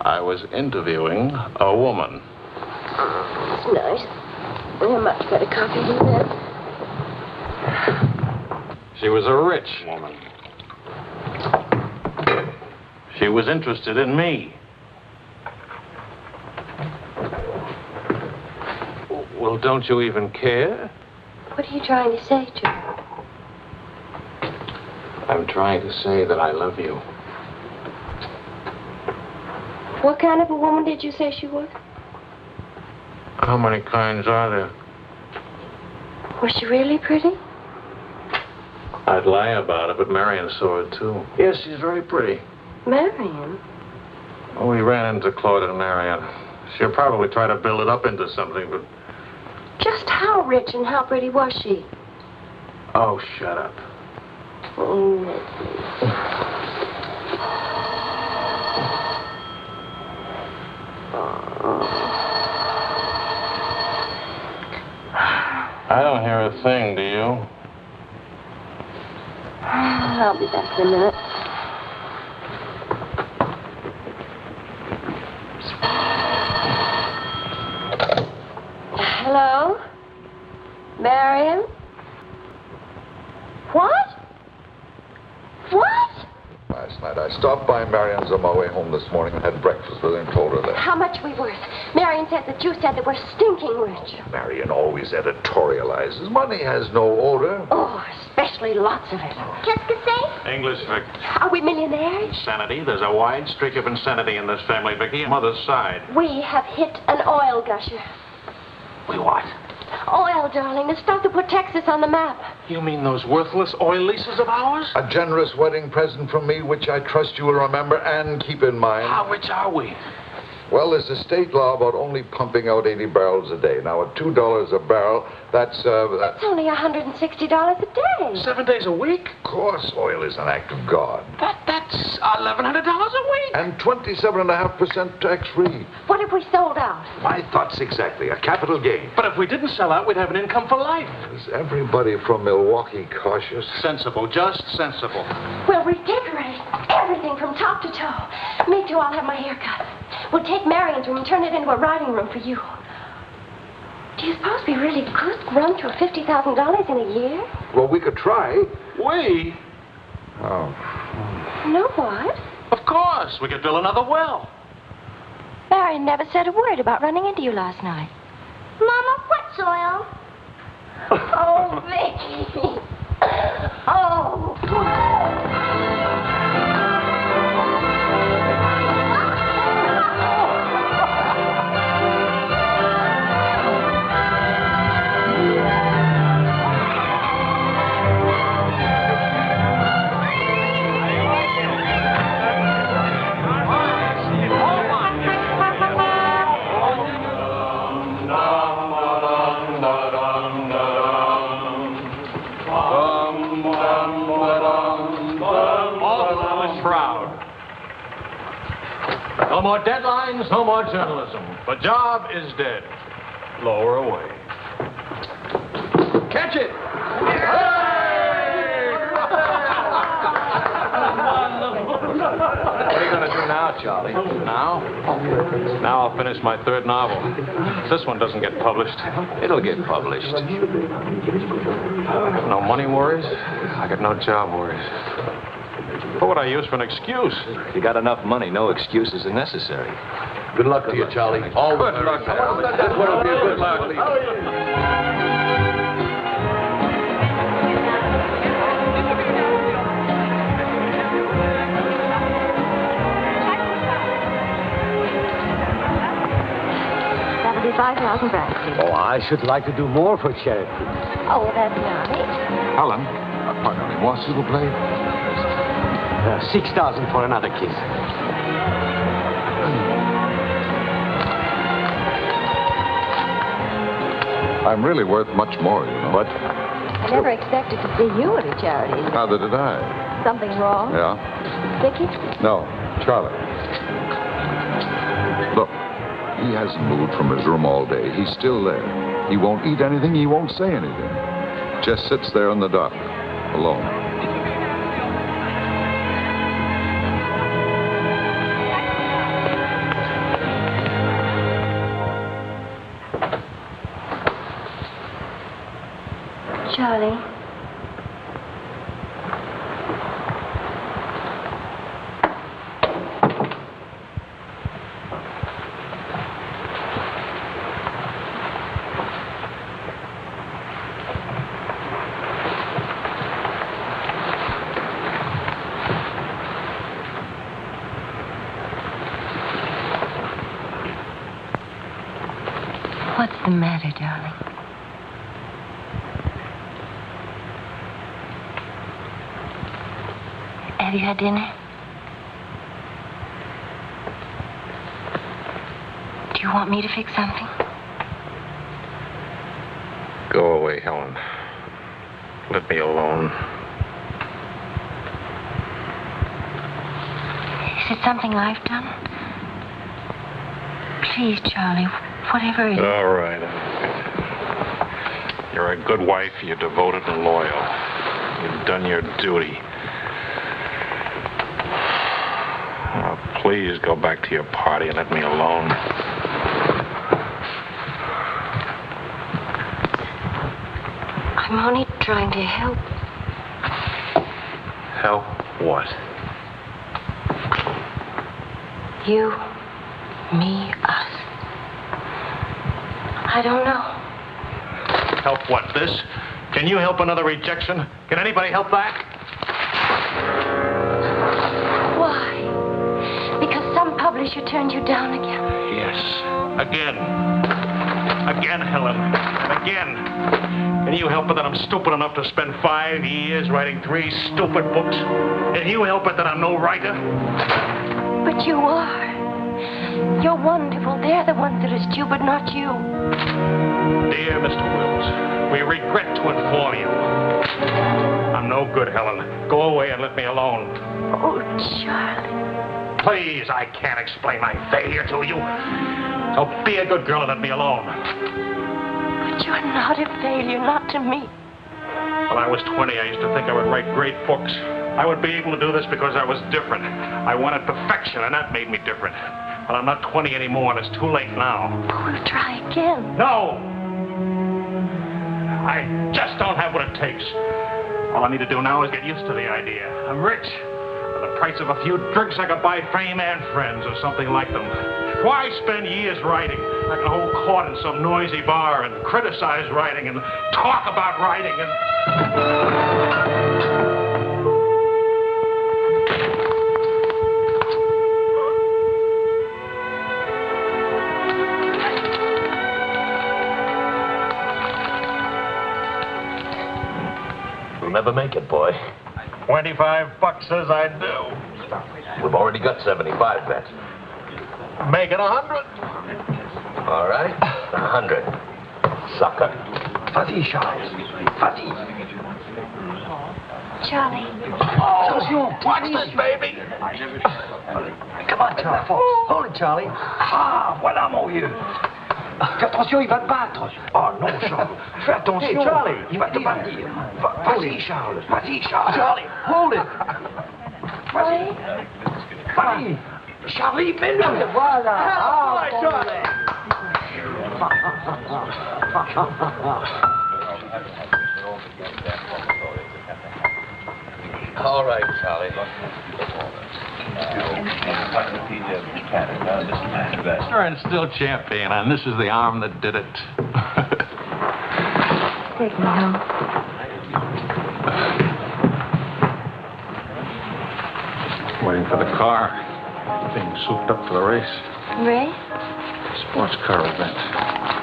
I was interviewing a woman. That's nice. A much better copy than that. She was a rich woman. She was interested in me. Well, don't you even care? What are you trying to say to her? I'm trying to say that I love you. What kind of a woman did you say she was? How many kinds are there? Was she really pretty? I'd lie about it, but Marion saw it, too. Yes, she's very pretty. Marion? Well, we ran into Claude and Marion. She'll probably try to build it up into something, but... Just how rich and how pretty was she? Oh, shut up. Oh, let's see. I don't hear a thing, do you? I'll be back in a minute. Hello? Marion? What? What? Last night, I stopped by Marion's on my way home this morning and had breakfast with her and told her that. How much we worth? Marion said that you said that we're stinking rich. Marion always editorializes. Money has no odor. Oh, especially lots of it. Qu'est-ce que c'est? English, Vic. Are we millionaires? Insanity. There's a wide streak of insanity in this family, Vicky. Mother's side. We have hit an oil gusher. We what? Oil, darling. The stuff that put Texas on the map. You mean those worthless oil leases of ours? A generous wedding present from me, which I trust you will remember and keep in mind. How rich are we? Well, there's a state law about only pumping out 80 barrels a day. Now, at $2 a barrel, that's It's only $160 a day. 7 days a week? Of course, oil is an act of God. That's $1,100 a week. And 27.5% tax-free. What if we sold out? My thoughts exactly. A capital gain. But if we didn't sell out, we'd have an income for life. Is everybody from Milwaukee cautious? Sensible, just sensible. We'll redecorate everything from top to toe. Me too, I'll have my hair cut. We'll take Marion's room and turn it into a writing room for you. Do you suppose we really could run to $50,000 in a year? Well, we could try. We? Oh. No, what? Of course. We could drill another well. Marion never said a word about running into you last night. Mama, what's oil? Oh, Vicky. Oh. No more deadlines, no more journalism. The job is dead. Lower away. Catch it! What are you going to do now, Charlie? Now I'll finish my third novel. If this one doesn't get published, It'll get published. I got no money worries. I got no job worries. What would I use for an excuse? If you got enough money, no excuses are necessary. Good luck to you, Charlie. All the Good luck. That's what it'll be a good luck. That'll be 5,000 francs. Oh, I should like to do more for charity. Oh, that's nice. Helen, pardon me, moi, s'il vous plaît? 6,000 for another kiss. I'm really worth much more, you know. What? I never expected to see you at a charity. Neither did I. Something wrong? Yeah? Vicky? No, Charlie. Look, he hasn't moved from his room all day. He's still there. He won't eat anything. He won't say anything. Just sits there in the dock, alone. Charlie. What's the matter, darling? Have you had dinner? Do you want me to fix something? Go away, Helen. Let me alone. Is it something I've done? Please, Charlie, whatever it is. All right. You're a good wife. You're devoted and loyal. You've done your duty. Oh, please go back to your party and let me alone. I'm only trying to help. Help what? You, me, us. I don't know. Help what, this? Can you help another rejection? Can anybody help that? Why? Because some publisher turned you down again? Yes, again. Again, Helen. Again. Can you help it that I'm stupid enough to spend 5 years writing 3 stupid books? Can you help it that I'm no writer? But you are. You're wonderful. They're the ones that are stupid, not you. Dear Mr. Wills, we regret to inform you. I'm no good, Helen. Go away and let me alone. Oh, Charlie. Please, I can't explain my failure to you. So be a good girl and let me alone. But you're not a failure, not to me. When I was 20, I used to think I would write great books. I would be able to do this because I was different. I wanted perfection, and that made me different. But I'm not 20 anymore, and it's too late now. We'll try again. No! I just don't have what it takes. All I need to do now is get used to the idea. I'm rich. For the price of a few drinks, I could buy fame and friends or something like them. Why spend years writing? I can hold court in some noisy bar and criticize writing and talk about writing and... Never make it, boy. $25 says I do. We've already got 75 bets. Make it 100. All right, 100. Sucker. Vas-y, Charles. Vas-y. Charlie. Attention. Watch this, baby. Come on, Charles. Hold it, Charlie. Ah, voilà, mon vieux. Fais attention, il va te battre. Oh non, Charles. Fais attention. Hey, Charlie, il va te battre. Vas-y, Charles. Vas-y, Charles. Charlie, hold it. Vas-y. Vas-y. Charlie, fais-le. Voilà. Ah, Charlie. All right, Charlie. And still champion, and this is the arm that did it. Take me home. Waiting for the car. Being souped up for the race. Race? Sports car event.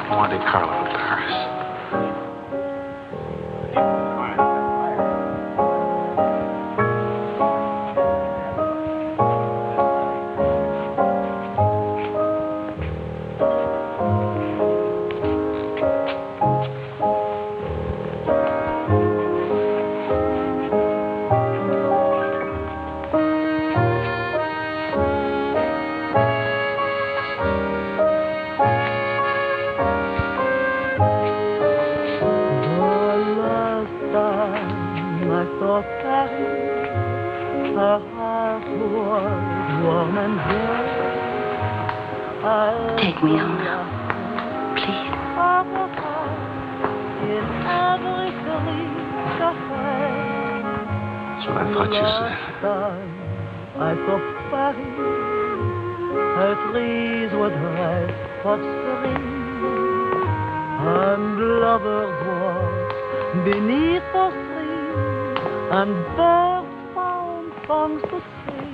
Monte Carlo, Paris. Take me home now, please. That's what I thought you said. I saw Paris, her trees with red offspring, and lovers walk beneath the tree, and birds found songs to sing.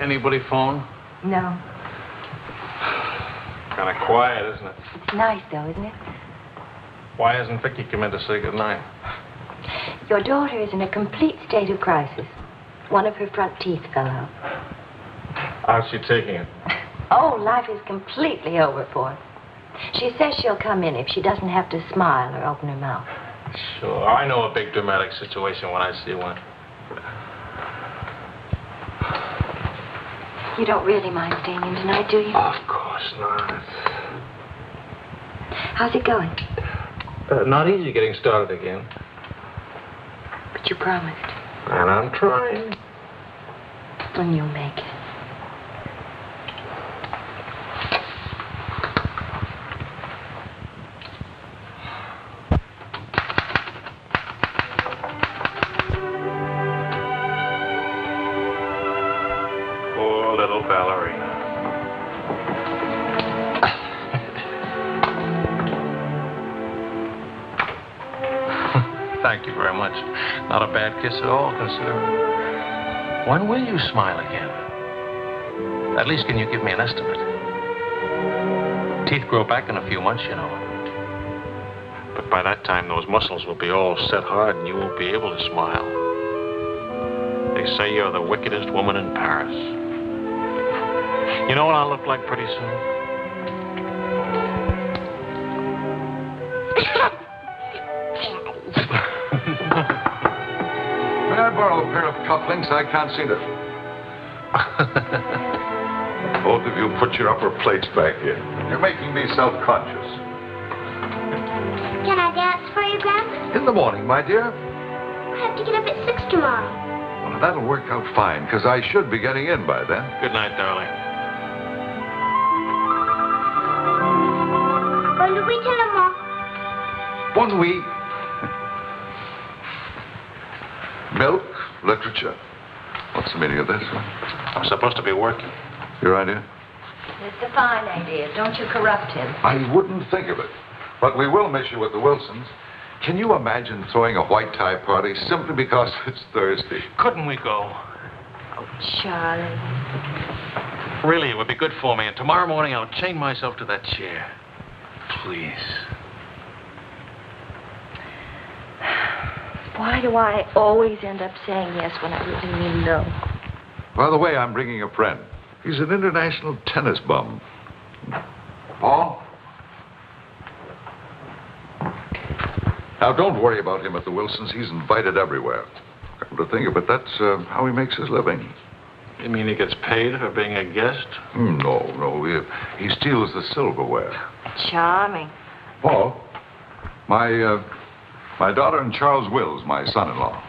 Anybody phone? No. Kind of quiet, isn't it? Nice, though, isn't it? Why hasn't Vicky come in to say goodnight? Your daughter is in a complete state of crisis. One of her front teeth fell out. How's she taking it? Oh, life is completely over for her. She says she'll come in if she doesn't have to smile or open her mouth. Sure. I know a big dramatic situation when I see one. You don't really mind staying in tonight, do you? Of course not. How's it going? Not easy getting started again. But you promised. And I'm trying. And you'll make it. Poor little ballerina. Thank you very much. Not a bad kiss at all, considering. When will you smile again? At least can you give me an estimate? Teeth grow back in a few months, you know. But by that time, those muscles will be all set hard and you won't be able to smile. They say you're the wickedest woman in Paris. You know what I'll look like pretty soon? May I borrow a pair of cufflinks? I can't see them. Both of you put your upper plates back in. You're making me self-conscious. Can I dance for you, Grandpa? In the morning, my dear. I have to get up at 6 tomorrow. Well, that'll work out fine, because I should be getting in by then. Good night, darling. Bonne nuit, maman. Bon nuit. Milk, literature. What's the meaning of this one? I'm supposed to be working. Your idea? It's a fine idea. Don't you corrupt him. I wouldn't think of it. But we will miss you with the Wilsons. Can you imagine throwing a white tie party simply because it's Thursday? Couldn't we go? Oh, Charlie. Really, it would be good for me. And tomorrow morning, I'll chain myself to that chair. Please. Why do I always end up saying yes when I really mean no? By the way, I'm bringing a friend. He's an international tennis bum. Paul? Now, don't worry about him at the Wilsons. He's invited everywhere. Come to think of it, that's how he makes his living. You mean he gets paid for being a guest? No. He steals the silverware. Charming. Paul, my daughter and Charles Wills, my son-in-law.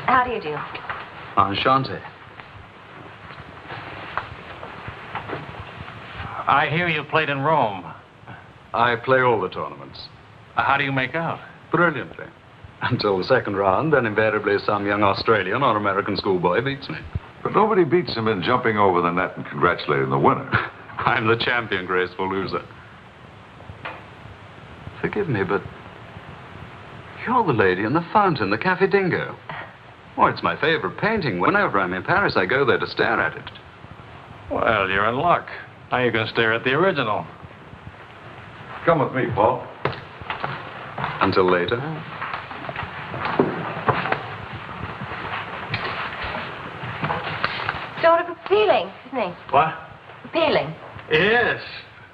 How do you do? Enchanté. I hear you played in Rome. I play all the tournaments. How do you make out? Brilliantly. Until the second round, then invariably some young Australian or American schoolboy beats me. But nobody beats him in jumping over the net and congratulating the winner. I'm the champion, graceful loser. Forgive me, but you're the lady in the fountain, the Café Dingo. Oh, it's my favorite painting. Whenever I'm in Paris, I go there to stare at it. Well, you're in luck. Now you can stare at the original. Come with me, Paul. Until later. Sort of appealing, isn't he? What? Appealing. Yes,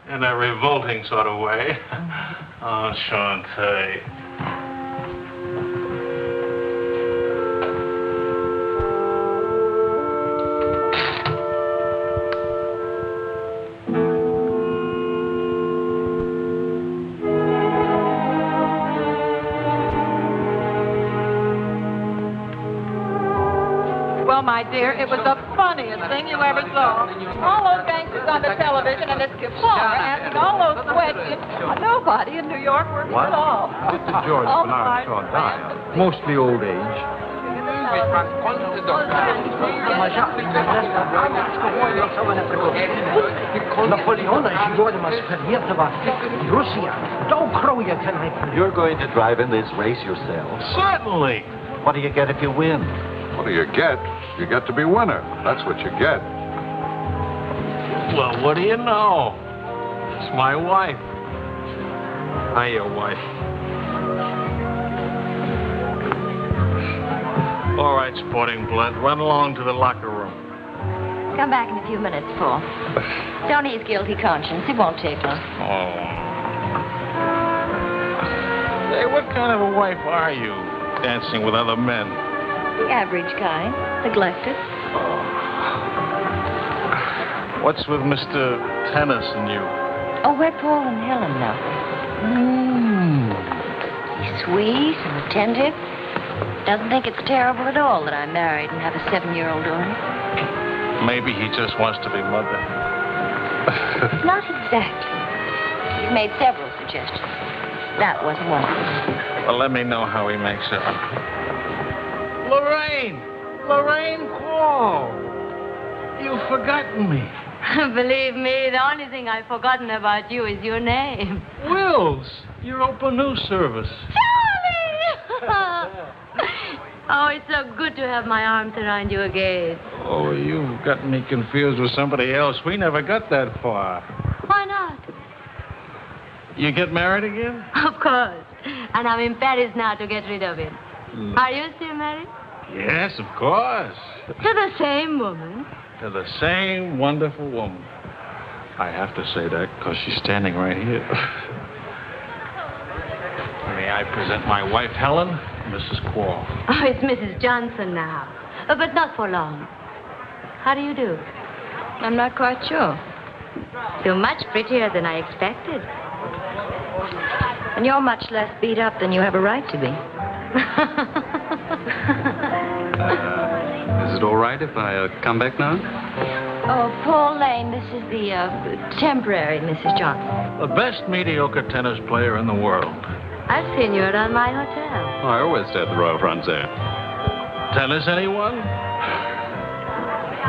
in a revolting sort of way. Enchanté. Well, my dear, it was the funniest thing you ever saw. All those gangsters on the television and this Gabor asking all those questions. Nobody in New York works at all. Mr. George Bernard Shaw died. Mostly old age. You're going to drive in this race yourself? Certainly. What do you get if you win? What do you get? You get to be winner. That's what you get. Well, what do you know? It's my wife. Hi, your wife. All right, sporting blood, run along to the locker room. Come back in a few minutes, Paul. Don't ease guilty conscience. It won't take long. Oh. Say, what kind of a wife are you, dancing with other men? The average kind. Neglected. What's with Mr. Tennis and you? Oh, we're Paul and Helen now. He's sweet and attentive. Doesn't think it's terrible at all that I'm married and have a 7-year-old daughter. Maybe he just wants to be mother. Not exactly. He's made several suggestions. That wasn't one of them. Well, let me know how he makes out. Lorraine! Lorraine Paul! You've forgotten me. Believe me, the only thing I've forgotten about you is your name. Wills, your open news service. Charlie! Oh, it's so good to have my arms around you again. Oh, you've got me confused with somebody else. We never got that far. Why not? You get married again? Of course. And I'm in Paris now to get rid of it. Are you still married? Yes, of course. To the same woman? To the same wonderful woman. I have to say that because she's standing right here. May I present my wife, Helen, Mrs. Quarles. Oh, it's Mrs. Johnson now. But not for long. How do you do? I'm not quite sure. You're much prettier than I expected. And you're much less beat up than you have a right to be. Is it all right if I come back now? Oh, Paul Lane, this is the temporary Mrs. Johnson. The best mediocre tennis player in the world. I've seen you around my hotel. Oh, I always stay at the Royal Frontier. Tennis, anyone?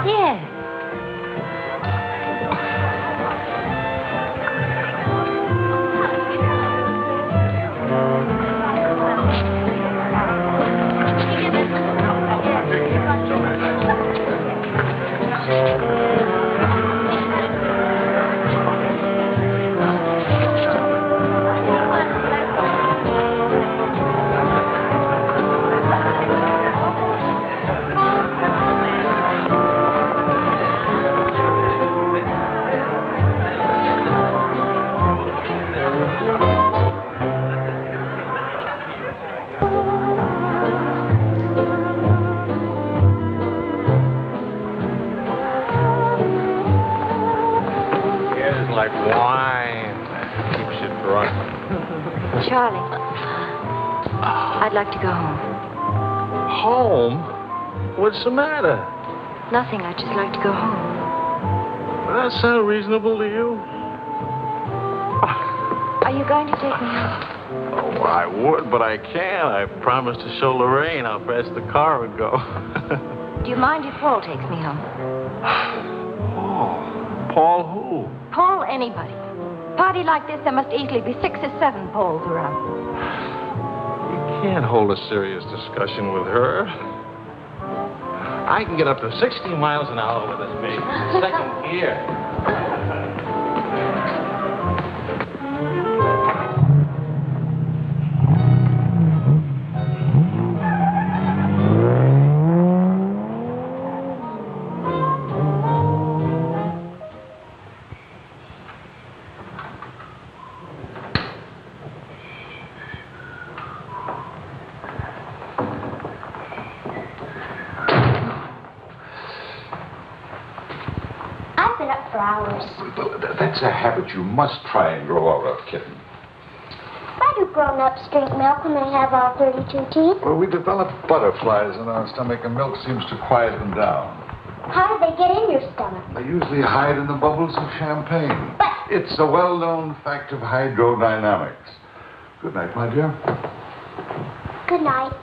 Yes. Like wine. Keeps you drunk. Charlie, I'd like to go home. Home? What's the matter? Nothing, I'd just like to go home. Does that sound reasonable to you? Are you going to take me home? Oh, I would, but I can't. I promised to show Lorraine how fast the car would go. Do you mind if Paul takes me home? Paul who? Paul anybody. Party like this, there must easily be 6 or 7 Pauls around. You can't hold a serious discussion with her. I can get up to 60 miles an hour with this baby. Second gear. I've been up for hours. That's a habit you must try and grow out of, kitten. Why do grown-ups drink milk when they have all 32 teeth? Well, we develop butterflies in our stomach, and milk seems to quiet them down. How do they get in your stomach? They usually hide in the bubbles of champagne. It's a well-known fact of hydrodynamics. Good night, my dear. Good night.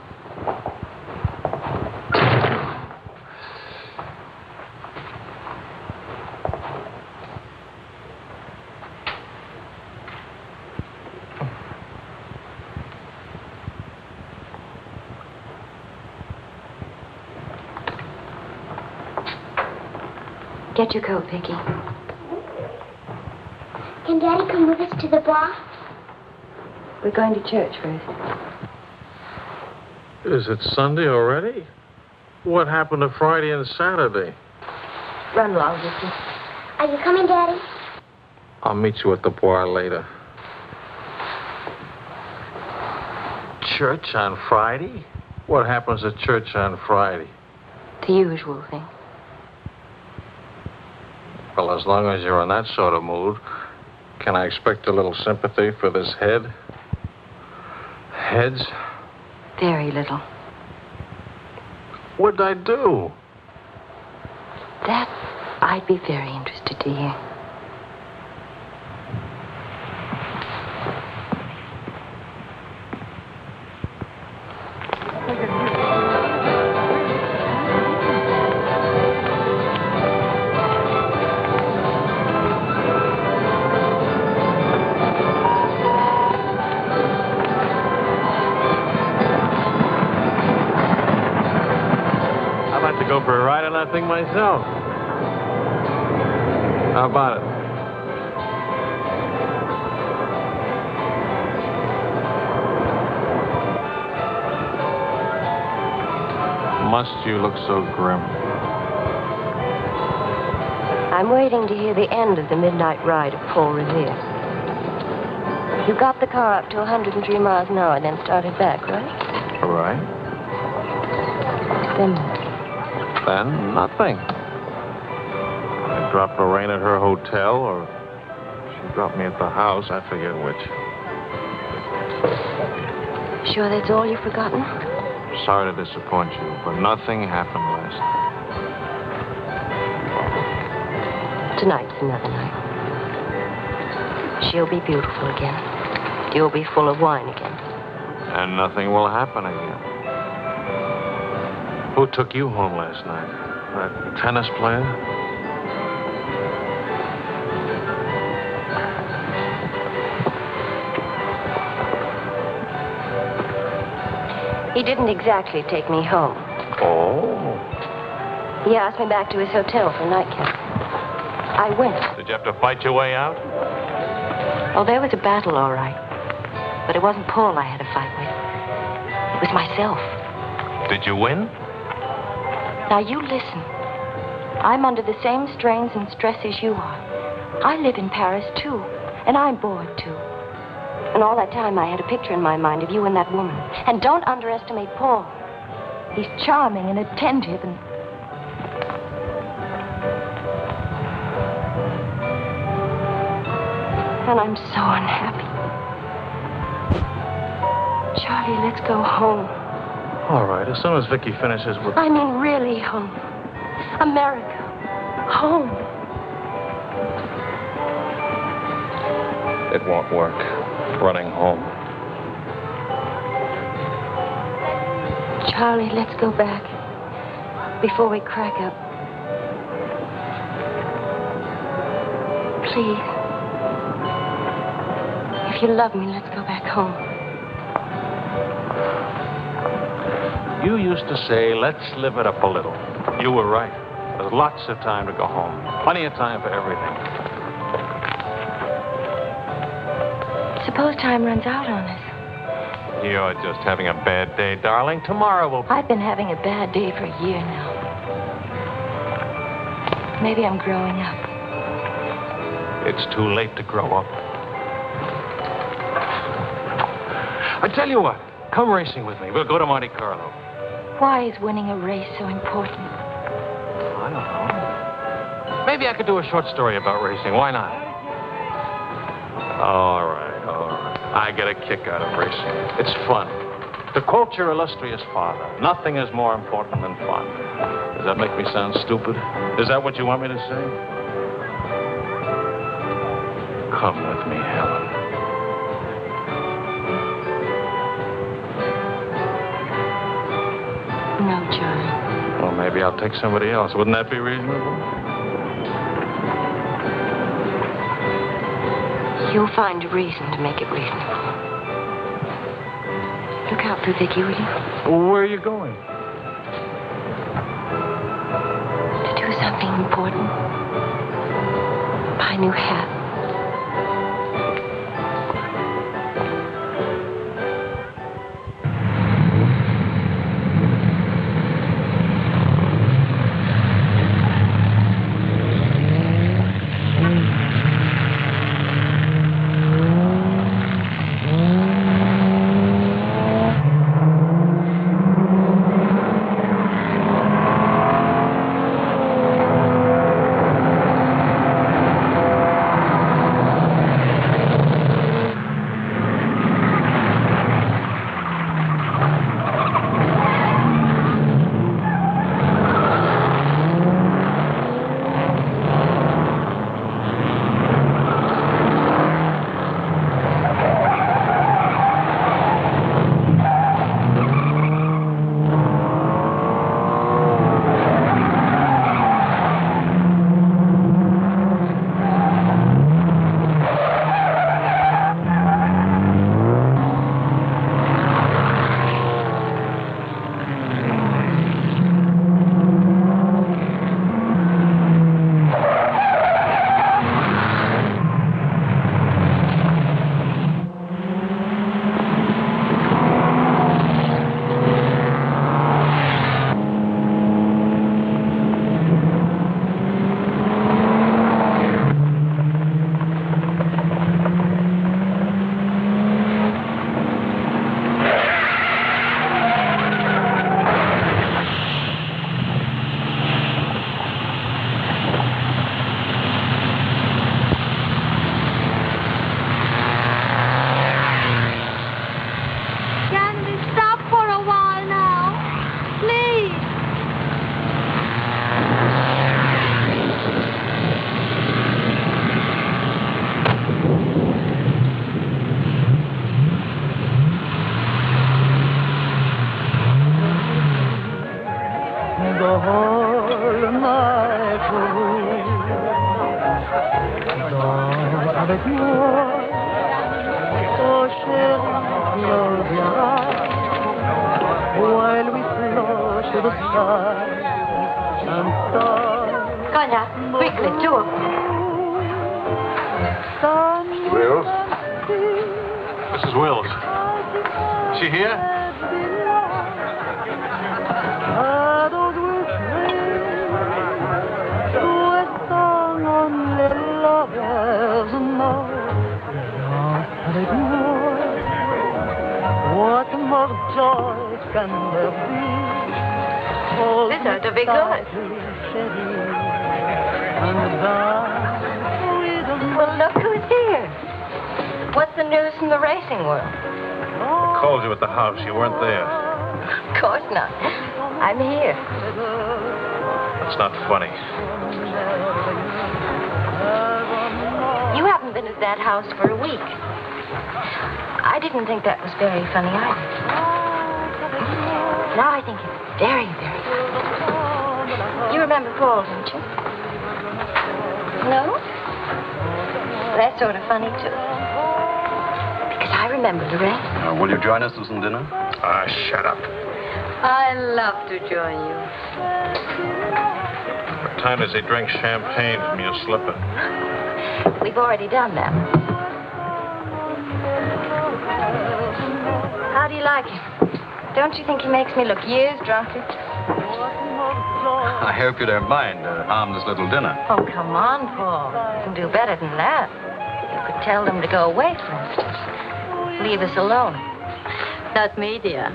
Get your coat, Vicky. Can Daddy come with us to the bar? We're going to church first. Is it Sunday already? What happened to Friday and Saturday? Run along, Vicky. Are you coming, Daddy? I'll meet you at the bar later. Church on Friday? What happens at church on Friday? The usual thing. Well, as long as you're in that sort of mood, can I expect a little sympathy for this head? Heads? Very little. What'd I do? That I'd be very interested to hear. to go for a ride on that thing myself. How about it? Must you look so grim? I'm waiting to hear the end of the midnight ride of Paul Revere. You got the car up to 103 miles an hour, then started back, right? Right. Then Then nothing. I dropped Lorraine at her hotel, or she dropped me at the house. I forget which. Sure that's all you've forgotten? Sorry to disappoint you, but nothing happened last night. Tonight's another night. She'll be beautiful again. You'll be full of wine again. And nothing will happen again. Who took you home last night? That tennis player? He didn't exactly take me home. Oh. He asked me back to his hotel for a nightcap. I went. Did you have to fight your way out? Oh, there was a battle, all right. But it wasn't Paul I had to fight with. It was myself. Did you win? Now, you listen. I'm under the same strains and stress as you are. I live in Paris, too. And I'm bored, too. And all that time, I had a picture in my mind of you and that woman. And don't underestimate Paul. He's charming and attentive and... And I'm so unhappy. Charlie, let's go home. All right, as soon as Vicky finishes with... I mean, really home. America. Home. It won't work. Running home. Charlie, let's go back. Before we crack up. Please. If you love me, let's go back home. You used to say, let's live it up a little. You were right. There's lots of time to go home. Plenty of time for everything. Suppose time runs out on us. You're just having a bad day, darling. Tomorrow will... I've been having a bad day for a year now. Maybe I'm growing up. It's too late to grow up. I tell you what, come racing with me. We'll go to Monte Carlo. Why is winning a race so important? I don't know. Maybe I could do a short story about racing. Why not? All right. I get a kick out of racing. It's fun. To quote your illustrious father, nothing is more important than fun. Does that make me sound stupid? Is that what you want me to say? Come with me, Helen. No, Charlie. Well, maybe I'll take somebody else. Wouldn't that be reasonable? You'll find a reason to make it reasonable. Look out for Vicky, will you? Well, where are you going? To do something important. Buy a new hat. the whole night through. Dors avec moi, oh chérie, close your eyes, while we float to the sky and start. Go now, quickly, two of them. Wills? Mrs. Wills. Is she here? What more joy can there be? This ought to be good. Well, look who's here. What's the news from the racing world? Called you at the house. You weren't there. Of course not. I'm here. That's not funny. You haven't been at that house for a week. I didn't think that was very funny either. Now I think it's very, very funny. You remember Paul, don't you? No? That's sort of funny, too. Because I remember the rest. Will you join us to some dinner? Shut up. I love to join you. What time does he drink champagne from your slipper? We've already done that. How do you like him? Don't you think he makes me look years drunker? I hope you don't mind a harmless little dinner. Oh, come on, Paul. You can do better than that. You could tell them to go away, for instance. Leave us alone. Not me, dear.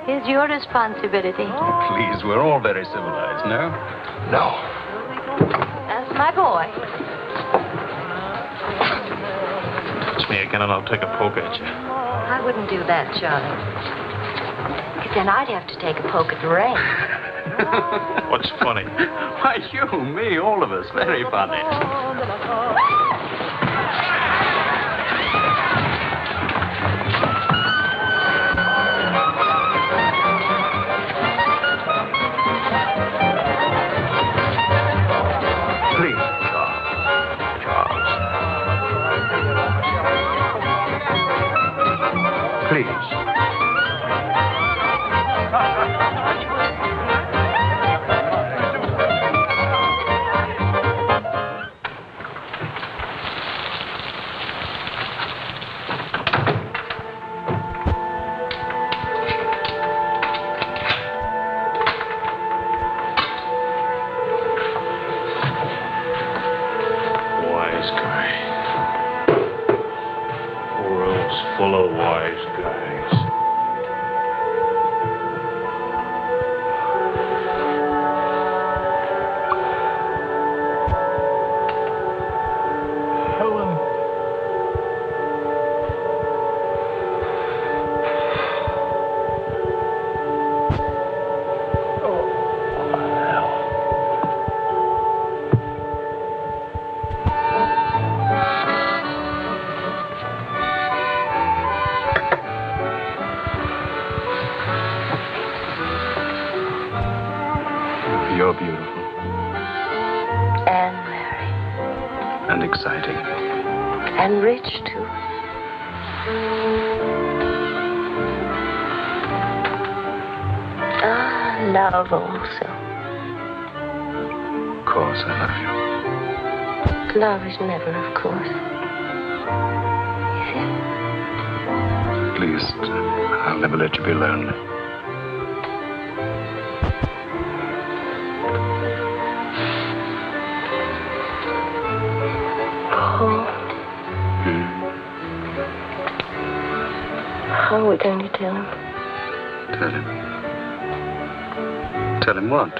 It's your responsibility. Please, we're all very civilized, no? No. That's my boy. Touch me again and I'll take a poke at you. I wouldn't do that, Charlie. Because then I'd have to take a poke at Ray. What's funny? Why, you, me, all of us. Very funny. Please, Charles. Please. Wise guy. World's full of wise guys. You're beautiful. And merry. And exciting. And rich, too. Love also. Of course, I love you. Love is never, of course. Is it? At least, I'll never let you be lonely. Paul. How are we going to tell him? Tell him. Tell him what?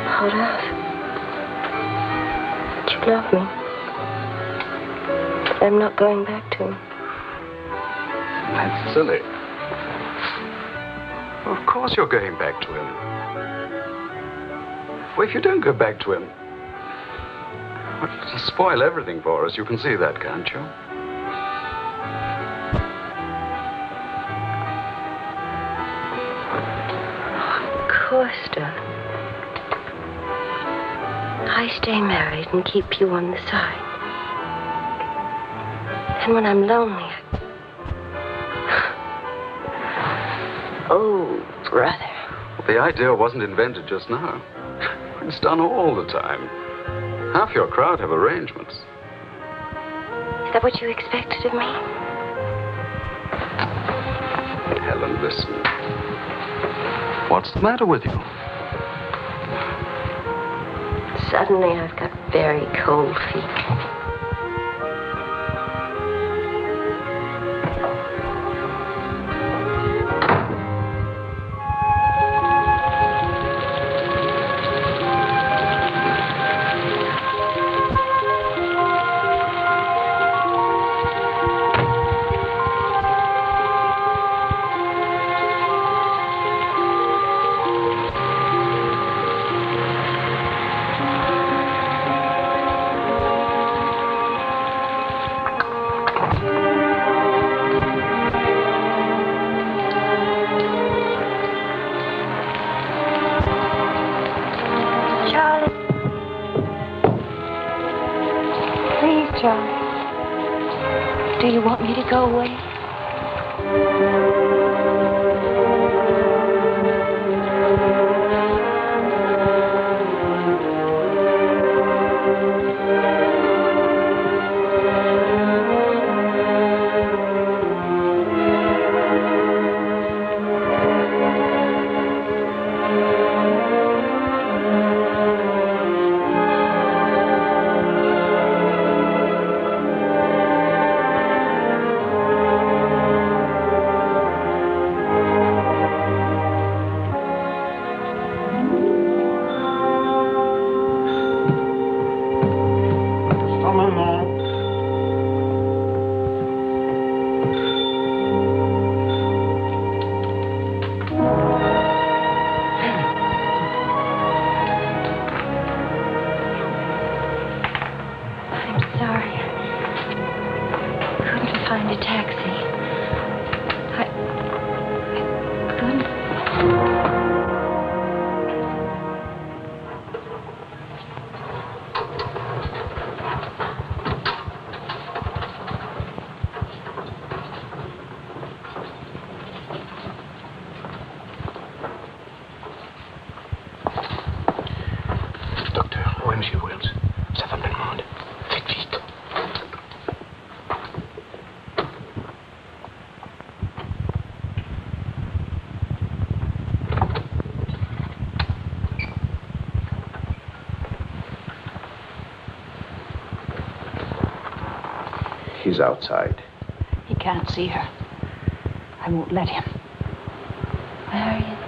How does? That you love me. That I'm not going back to him. That's silly. Well, of course you're going back to him. Well, if you don't go back to him, well, it'll spoil everything for us. You can see that, can't you? course, darling. I stay married and keep you on the side. And when I'm lonely, oh, brother. Well, the idea wasn't invented just now. It's done all the time. Half your crowd have arrangements. Is that what you expected of me? Helen, listen. What's the matter with you? Suddenly, I've got very cold feet. Do you want me to go away? He's outside. He can't see her. I won't let him. Marion.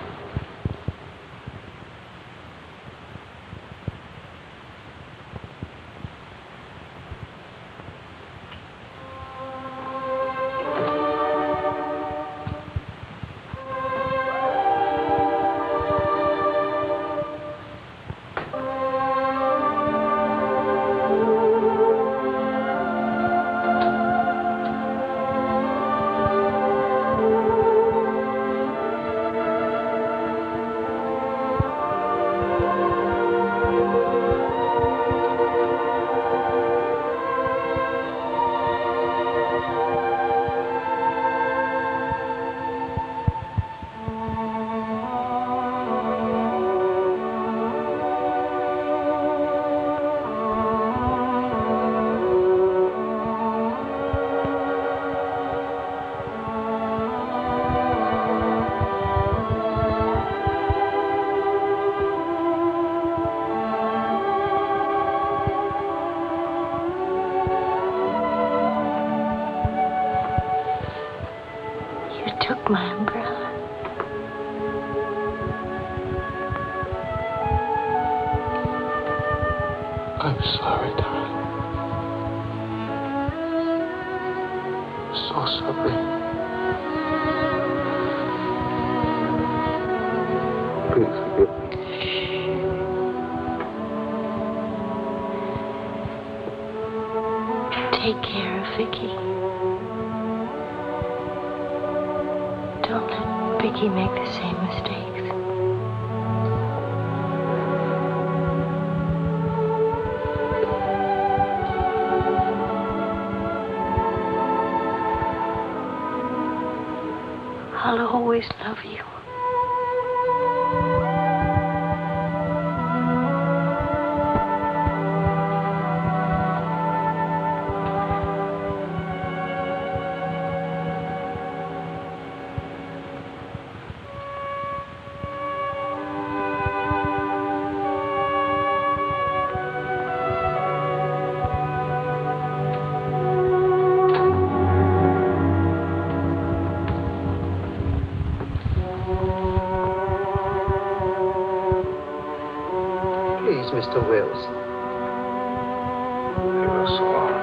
Took my umbrella. I'm sorry, darling. So sorry. Please forgive me. Take care of Vicky. Don't let Vicky make the same mistakes. always love you. Mr. Wills. They were so long.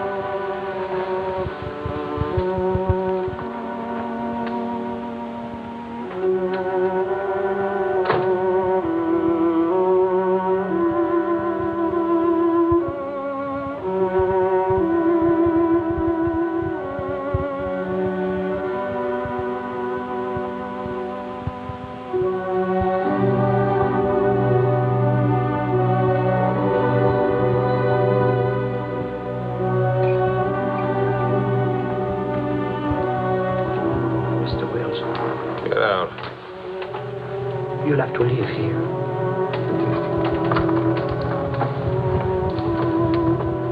You'll have to live here.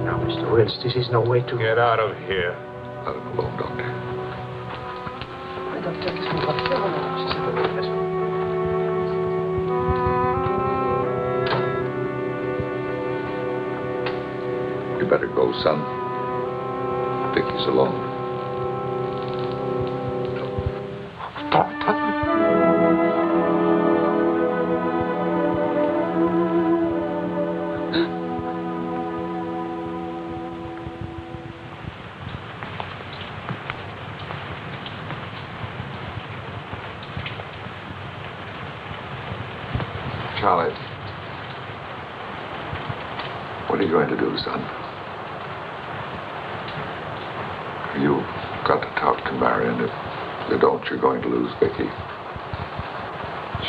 Now, Mr. Wills, this is no way to... Get out of here. Let him alone, Doctor. You better go, son. Vicky's alone. Charlie, what are you going to do, son? You've got to talk to Marion. If you don't, you're going to lose Vicky.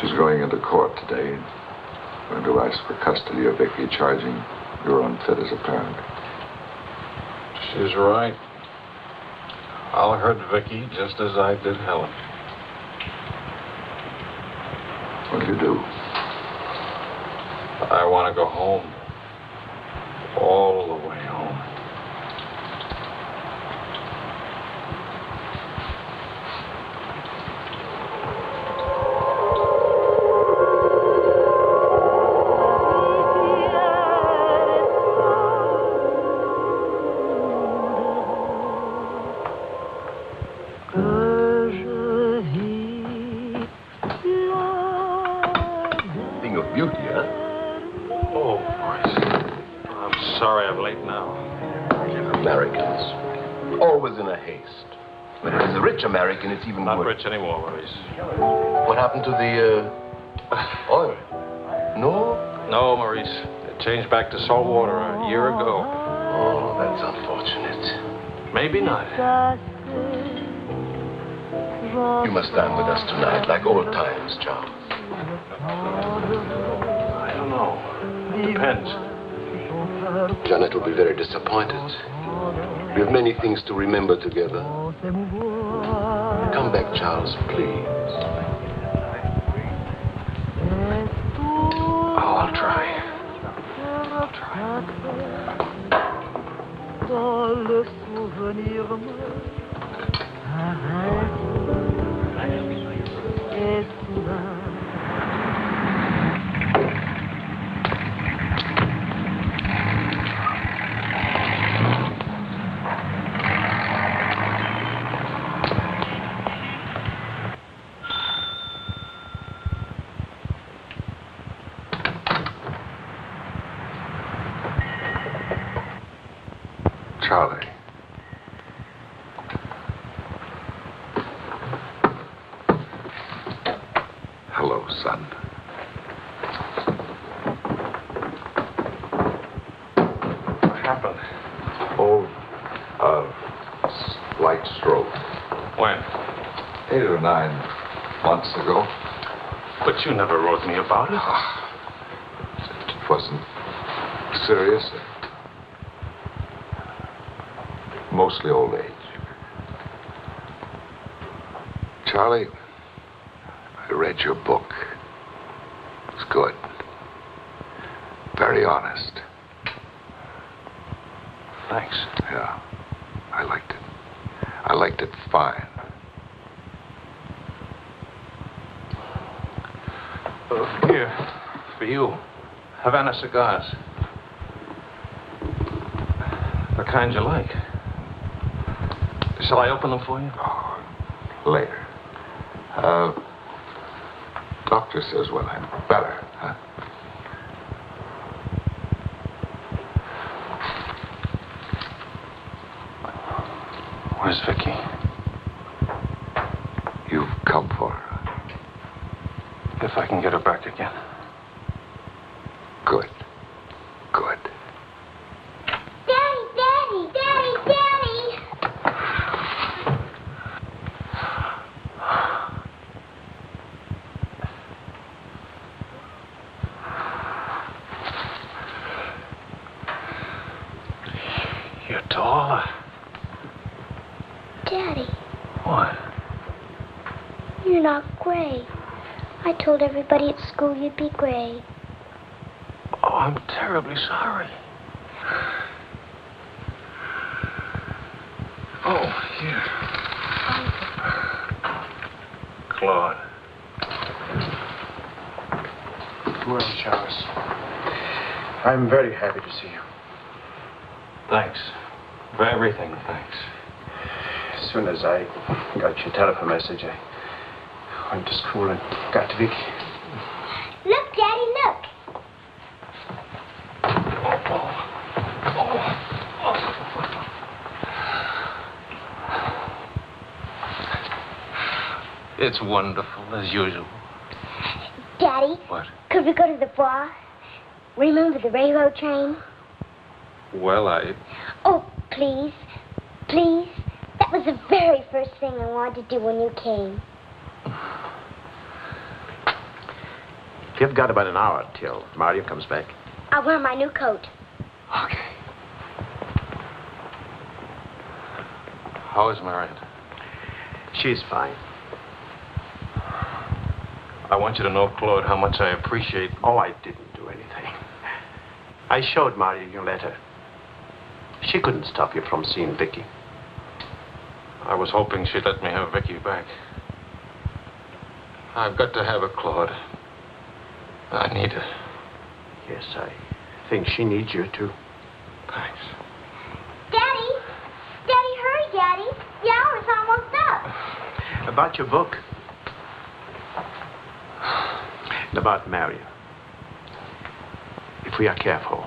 She's going into court today, going to ask for custody of Vicky, charging you're unfit as a parent. She's right. I'll hurt Vicky just as I did Helen. What do you do? I want to go home. All the way home. Thing of beauty, huh? Oh, boys. I'm sorry I'm late now. Americans, always in a haste. When it is a rich American, it's even Not worse. rich anymore, Maurice. What happened to the oil? No? No, Maurice. It changed back to salt water a year ago. Oh, that's unfortunate. Maybe not. You must dine with us tonight, like old times, Charles. I don't know. Depends. Janet will be very disappointed. We have many things to remember together. Come back, Charles, please. Oh, I'll try. Charlie. Hello, son. What happened? Oh, slight stroke. When? 8 or 9 months ago. But you never wrote me about it. It wasn't serious. Mostly old age. Charlie, I read your book. It's good. Very honest. Thanks. Yeah, I liked it. I liked it fine. Here, for you. Havana cigars. The kind you like. Shall I open them for you? Oh, later. Doctor says when I'm better, huh? Where's Vicky? You've come for her. If I can get her back again. Good. Good. Daddy, Daddy, Daddy, Daddy! You're taller. Daddy, What? you're not gray. I told everybody at school you'd be gray. Oh, I'm terribly sorry. Oh, here. Claude. Well, Charles, I'm very happy to see you. Thanks. For everything, thanks. As soon as I got your telephone message, I went to school and got to Vicky. Look, Daddy, look. It's wonderful, as usual. Daddy, What? could we go to the bar? Remember the railroad train? Well, Oh, please. Please. That was the very first thing I wanted to do when you came. You've got about an hour till Mario comes back. I'll wear my new coat. Okay. How is Marion? She's fine. I want you to know, Claude, how much I appreciate... Oh, I didn't do anything. I showed Mario your letter. She couldn't stop you from seeing Vicky. I was hoping she'd let me have Vicky back. I've got to have her, Claude. I need her. Yes, I think she needs you, too. Thanks. Daddy! Daddy, hurry, Daddy. The hour's almost up. About your book. And about Mario. If we are careful,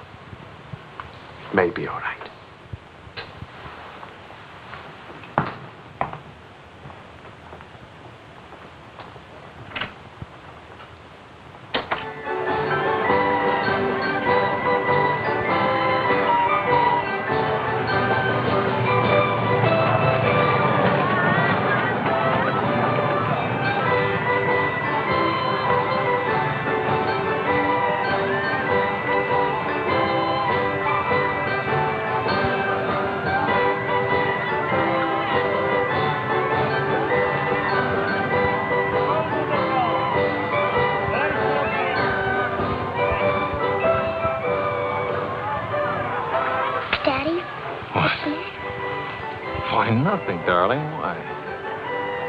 it may be all right. Why, nothing, darling. Why?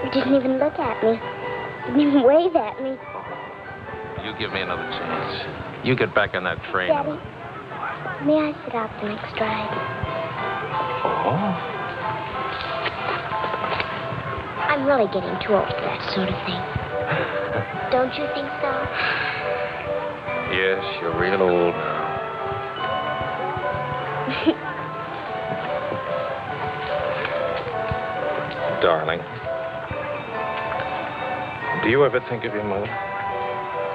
You didn't even look at me. You didn't even wave at me. You give me another chance. You get back on that train. Daddy, may I sit out the next ride? Oh? I'm really getting too old for that sort of thing. Don't you think so? Yes, you're real old now. Darling, do you ever think of your mother?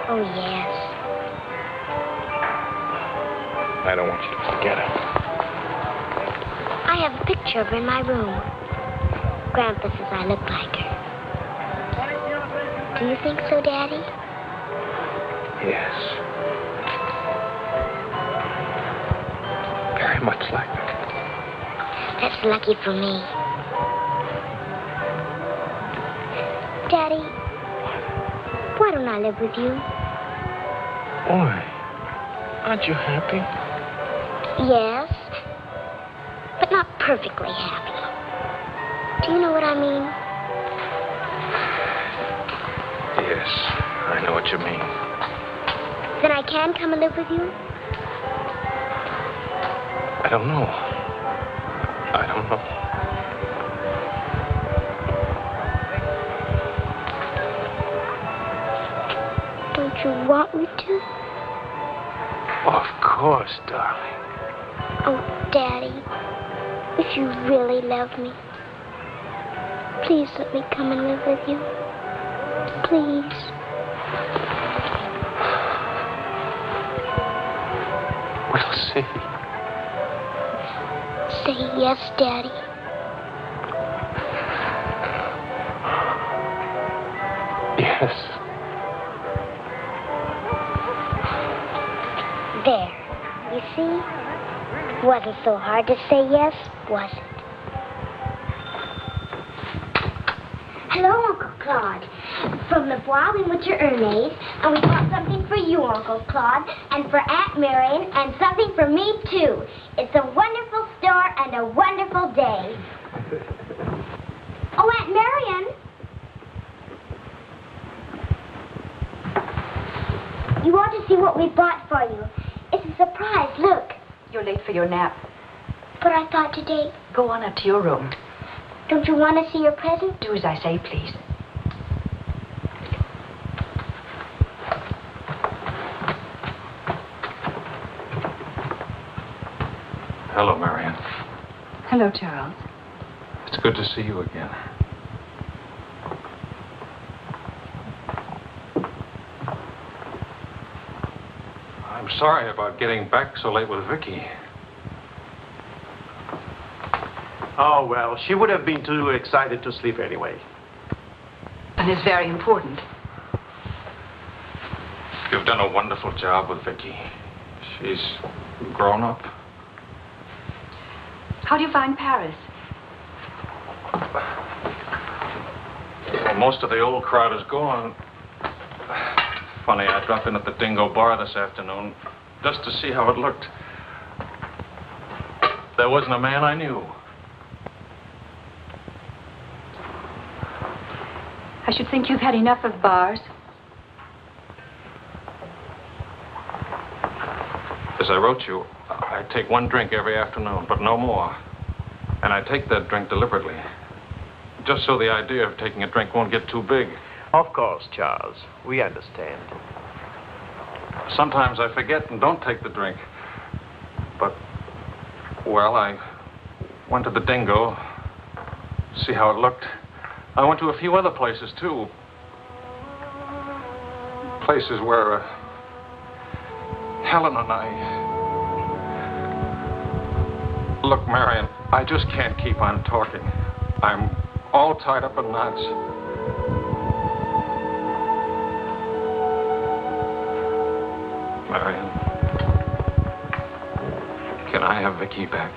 Oh, yes. I don't want you to forget her. I have a picture of her in my room. Grandpa says I look like her. Do you think so, Daddy? Yes. Very much like her. That's lucky for me. Daddy, Why don't I live with you? Why? Aren't you happy? Yes, but not perfectly happy. Do you know what I mean? Yes, I know what you mean. Then I can come and live with you? I don't know. I don't know. Don't you want me to? Of course, darling. Oh, Daddy, if you really love me, please let me come and live with you. Please. We'll see. Say yes, Daddy. Yes. There. You see? Wasn't so hard to say yes, was it? Hello, Uncle Claude. From the Bois, we went to Ernest, and we bought something for you, Uncle Claude, and for Aunt Marion, and something for me, too. It's a wonderful store and a wonderful day. Oh, Aunt Marion! You ought to see what we bought for you. It's a surprise, look. You're late for your nap. But I thought today... Go on up to your room. Don't you want to see your present? Do as I say, please. Hello, Marion. Hello, Charles. It's good to see you again. I'm sorry about getting back so late with Vicky. Oh, well, she would have been too excited to sleep anyway. And it's very important. You've done a wonderful job with Vicky. She's grown up. How do you find Paris? Well, most of the old crowd is gone. Funny, I dropped in at the Dingo Bar this afternoon just to see how it looked. There wasn't a man I knew. I should think you've had enough of bars. As I wrote you, I take one drink every afternoon, but no more. And I take that drink deliberately, just so the idea of taking a drink won't get too big. Of course, Charles. We understand. Sometimes I forget and don't take the drink. But, well, I went to the Dingo, see how it looked. I went to a few other places, too. Places where Helen and I... Look, Marion, I just can't keep on talking. I'm all tied up in knots. Marion, can I have Vicky back?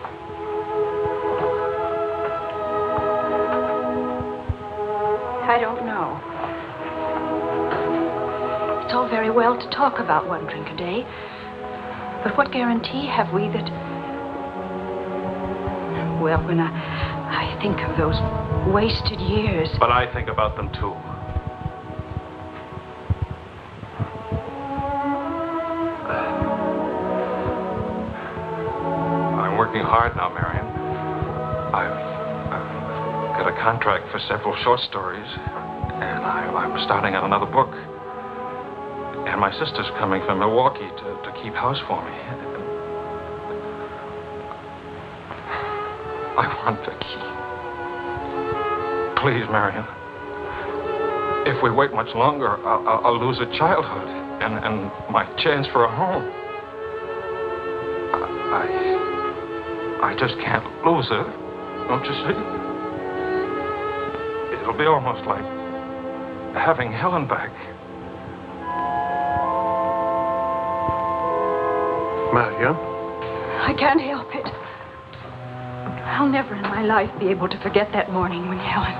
I don't know. It's all very well to talk about one drink a day, but what guarantee have we that... Well, when I think of those wasted years... But I think about them, too. I'm working hard now, Marion. I've got a contract for several short stories, and I'm starting on another book. And my sister's coming from Milwaukee to keep house for me. I want Vicky. Please, Marion. If we wait much longer, I'll lose a childhood and my chance for a home. I just can't lose her. Don't you see? It'll be almost like having Helen back. Marion? I can't help it. I'll never in my life be able to forget that morning when Helen,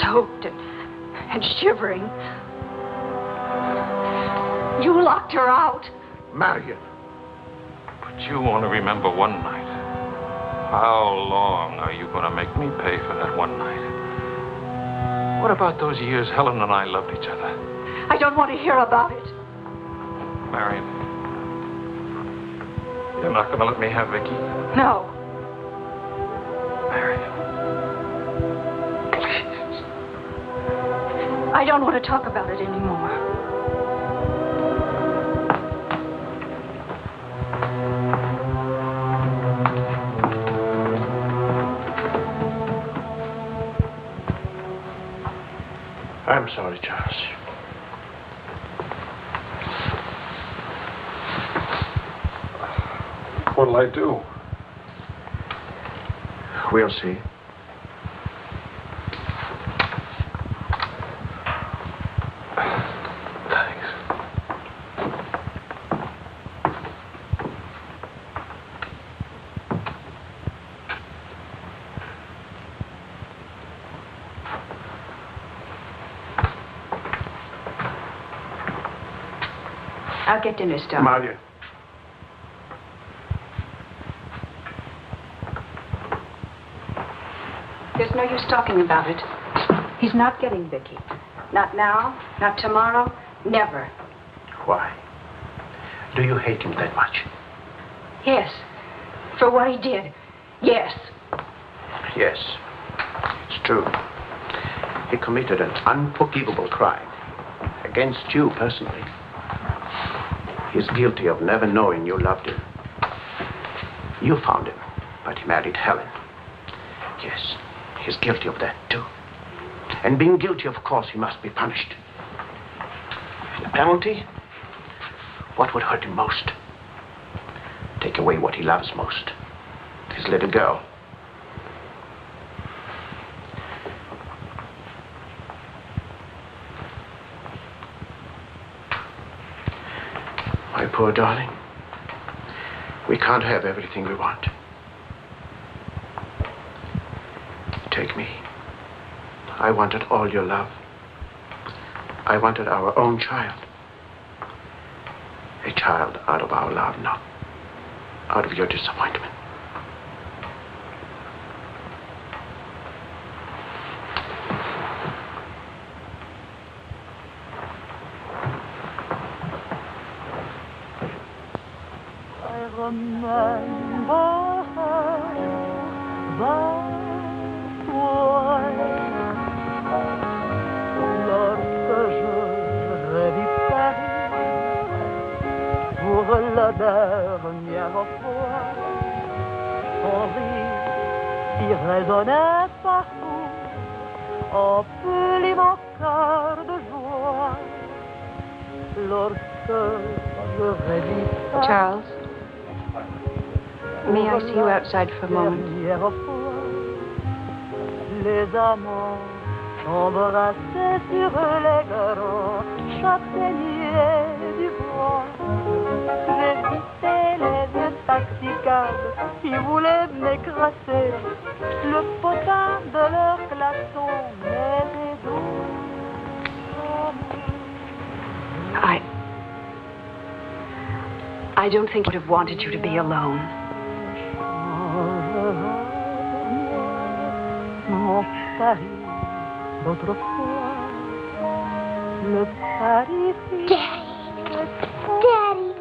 soaked and shivering, You locked her out. Marion. But you only remember one night. How long are you going to make me pay for that one night? What about those years Helen and I loved each other? I don't want to hear about it. Marion, you're not going to let me have Vicky? No. Marion. I don't want to talk about it anymore. I'm sorry, Charles. What'll I do? We'll see. I'll get dinner started. Marion. There's no use talking about it. He's not getting Vicky. Not now, not tomorrow, never. Why? Do you hate him that much? Yes. For what he did. Yes. Yes. It's true. He committed an unforgivable crime. Against you personally. He's guilty of never knowing you loved him. You found him, but he married Helen. Yes, he's guilty of that, too. And being guilty, of course, he must be punished. And the penalty? What would hurt him most? Take away what he loves most. His little girl. My poor darling, we can't have everything we want. Take me. I wanted all your love. I wanted our own child. A child out of our love, not out of your disappointment. La dernière fois, son rire qui résonnait partout emplit mon cœur de joie. Lorsque je revis Charles, may I see you outside for a moment? Les amants s'embrassaient sur les grands châtaigniers du bois. J'évitais les vieux taxicabs qui voulaient m'écraser. Le potin de leur klaxon m'aidait doux. I don't think I would have wanted you to be alone. Mon Paris d'autrefois, le Paris. Daddy.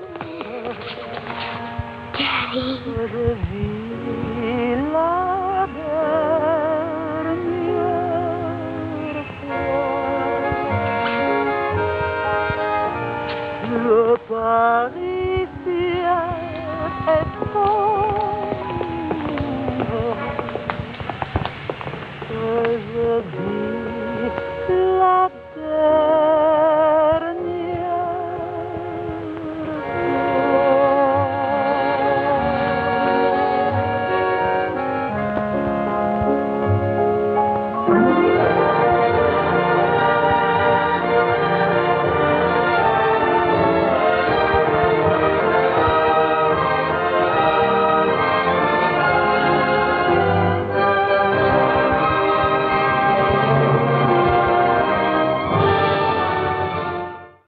Daddy. Je vis la dernière fois. Le Parisien est fort.